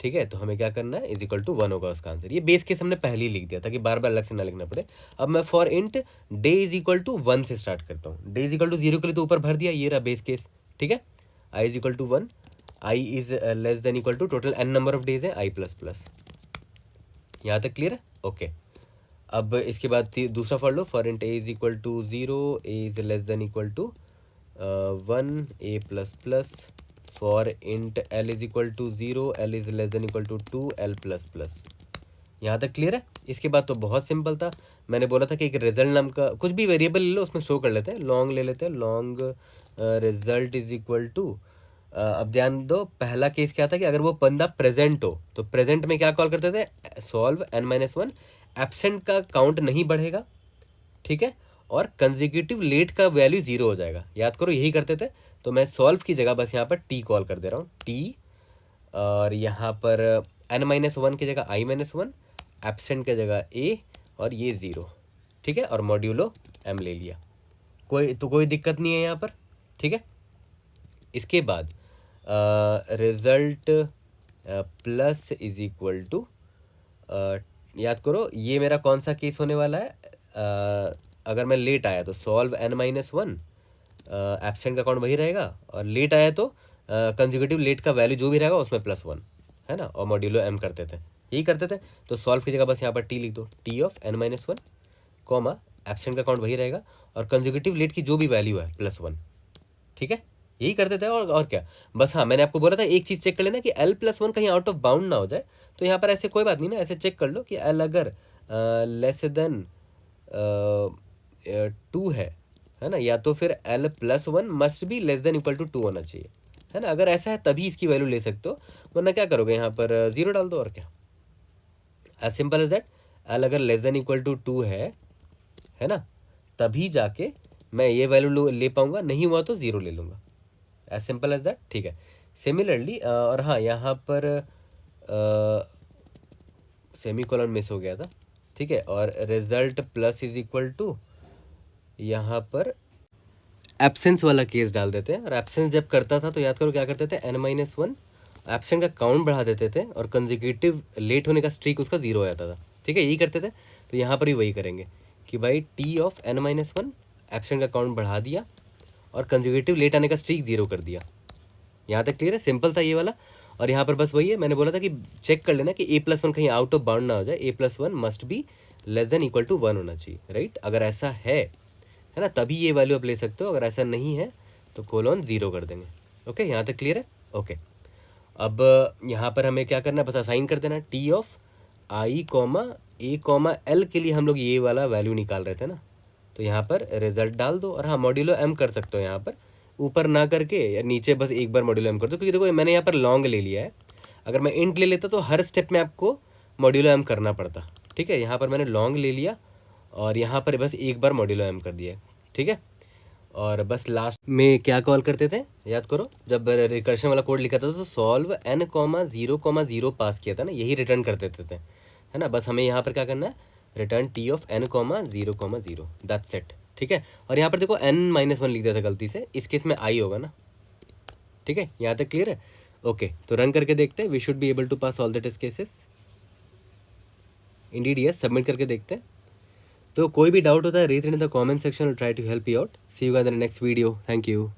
ठीक है, तो हमें क्या करना है, इज इक्वल टू 1 होगा उसका आंसर। ये बेस केस हमने पहले ही लिख दिया ताकि बार बार अलग से ना लिखना पड़े। अब मैं for int d is equal to 1 से स्टार्ट करता हूँ। डे इज इक्वल टू 0 के लिए तो ऊपर भर दिया, ये रहा बेस केस। ठीक है, I is equal to 1, I is less than equal to total n number of days है आई प्लस प्लस। यहाँ तक क्लियर है? ओके, अब इसके बाद दूसरा फॉर लो, for int a is equal to 0, a is less than equal to 1 a plus plus, for int l is equal to 0, l is less than equal to 2 l plus plus. यहाँ तक क्लियर है? इसके बाद तो बहुत सिंपल था, मैंने बोला था कि एक रिजल्ट नाम का कुछ भी वेरिएबल ले लो, उसमें शो कर लेते हैं। लॉन्ग ले लेते हैं, long result is equal to, अब ध्यान दो पहला केस क्या था कि अगर वो बंदा प्रेजेंट हो तो प्रेजेंट में क्या कॉल करते थे, सॉल्व n-1, एब्सेंट का काउंट नहीं बढ़ेगा। ठीक है, और कंसेक्यूटिव लेट का वैल्यू 0 हो जाएगा। याद करो यही करते थे। तो मैं सॉल्व की जगह बस यहाँ पर टी कॉल कर दे रहा हूँ, टी, और यहाँ पर n-1 की जगह i-1, एब्सेंट की जगह a और ये 0। ठीक है, और मॉड्यूलो m ले लिया, कोई दिक्कत नहीं है यहाँ पर। ठीक है, इसके बाद result plus is equal to, याद करो ये मेरा कौन सा केस होने वाला है, अगर मैं लेट आया तो सॉल्व n-1, एब्सेंट का काउंट वही रहेगा, और लेट आया तो कंसेक्यूटिव लेट का वैल्यू जो भी रहेगा उसमें +1, है ना, और मॉड्यूलो m करते थे, यही करते थे। तो सॉल्व की जगह बस यहाँ पर टी लिख दो, T of n-1, comma absent का काउंट वही रहेगा और कंसेक्यूटिव लेट की जो भी वैल्यू है +1। ठीक है, यही करते थे। और क्या, बस हाँ मैंने आपको बोला था एक चीज़ चेक कर लेना कि l+1 कहीं आउट ऑफ बाउंड ना हो जाए। तो यहाँ पर ऐसे कोई बात नहीं ना, ऐसे चेक कर लो कि l अगर लेस देन 2 है ना, या तो फिर l+1 must be less than equal to 2 होना चाहिए, है ना। अगर ऐसा है तभी इसकी वैल्यू ले सकते हो, वरना क्या करोगे यहाँ पर 0 डाल दो और क्या, as simple as that. l अगर लेस देन इक्वल टू 2 है ना, तभी जाके मैं ये वैल्यू ले पाऊंगा, नहीं हुआ तो 0 ले लूँगा, एज सिंपल एज दैट। ठीक है, सिमिलरली और हाँ यहाँ पर सेमीकोलन मिस हो गया था। ठीक है, और result plus is equal to, यहाँ पर एब्सेंस वाला केस डाल देते हैं। और एब्सेंस जब करता था तो याद करो क्या करते थे, n-1 एब्सेंट का काउंट बढ़ा देते थे और कंसेक्यूटिव लेट होने का स्ट्रीक उसका 0 हो जाता था। ठीक है, यही करते थे। तो यहाँ पर भी वही करेंगे कि भाई टी ऑफ n-1 एब्सेंट का काउंट बढ़ा दिया और कंसेक्यूटिव लेट आने का स्ट्रीक 0 कर दिया। यहाँ तक क्लियर है? सिंपल था ये वाला। और यहाँ पर बस वही है, मैंने बोला था कि चेक कर लेना कि a+1 कहीं आउट ऑफ बाउंड ना हो जाए, a+1 must be less than equal to 1 होना चाहिए, राइट। अगर ऐसा है है ना, तभी ये वैल्यू आप ले सकते हो। अगर ऐसा नहीं है तो कोलोन 0 कर देंगे। ओके, यहाँ तक क्लियर है? ओके, अब यहाँ पर हमें क्या करना है, बस असाइन कर देना T of I comma A comma L के लिए हम लोग ये वाला वैल्यू निकाल रहे थे ना, तो यहाँ पर रिजल्ट डाल दो। और हाँ, मॉड्यूलो एम कर सकते हो यहाँ पर, ऊपर ना करके या नीचे बस एक बार मॉड्यूलो एम कर दो, क्योंकि देखो मैंने यहाँ पर लॉन्ग ले लिया है। अगर मैं इंट ले लेता तो हर स्टेप में आपको मॉड्यूलो एम करना पड़ता। ठीक है, यहाँ पर मैंने लॉन्ग ले लिया और यहाँ पर बस एक बार मॉड्यूलो एम कर दिया। ठीक है, और बस लास्ट में क्या कॉल करते थे, याद करो, जब रिकर्शन वाला कोड लिखा था तो सॉल्व n कॉमा 0 पास किया था ना, यही रिटर्न कर देते थे, है ना। बस हमें यहाँ पर क्या करना है, return T of n comma 0, that's it. ठीक है, और यहाँ पर देखो n-1 लिख दिया था गलती से, इस केस में आई होगा ना। ठीक है, यहाँ तक क्लियर है? ओके, तो रन करके देखते हैं। We should be able to pass all the test cases. Indeed yes, submit करके देखते हैं। तो कोई भी डाउट होता है, read in the comment section, try to help you out. See you guys in the next video. Thank you.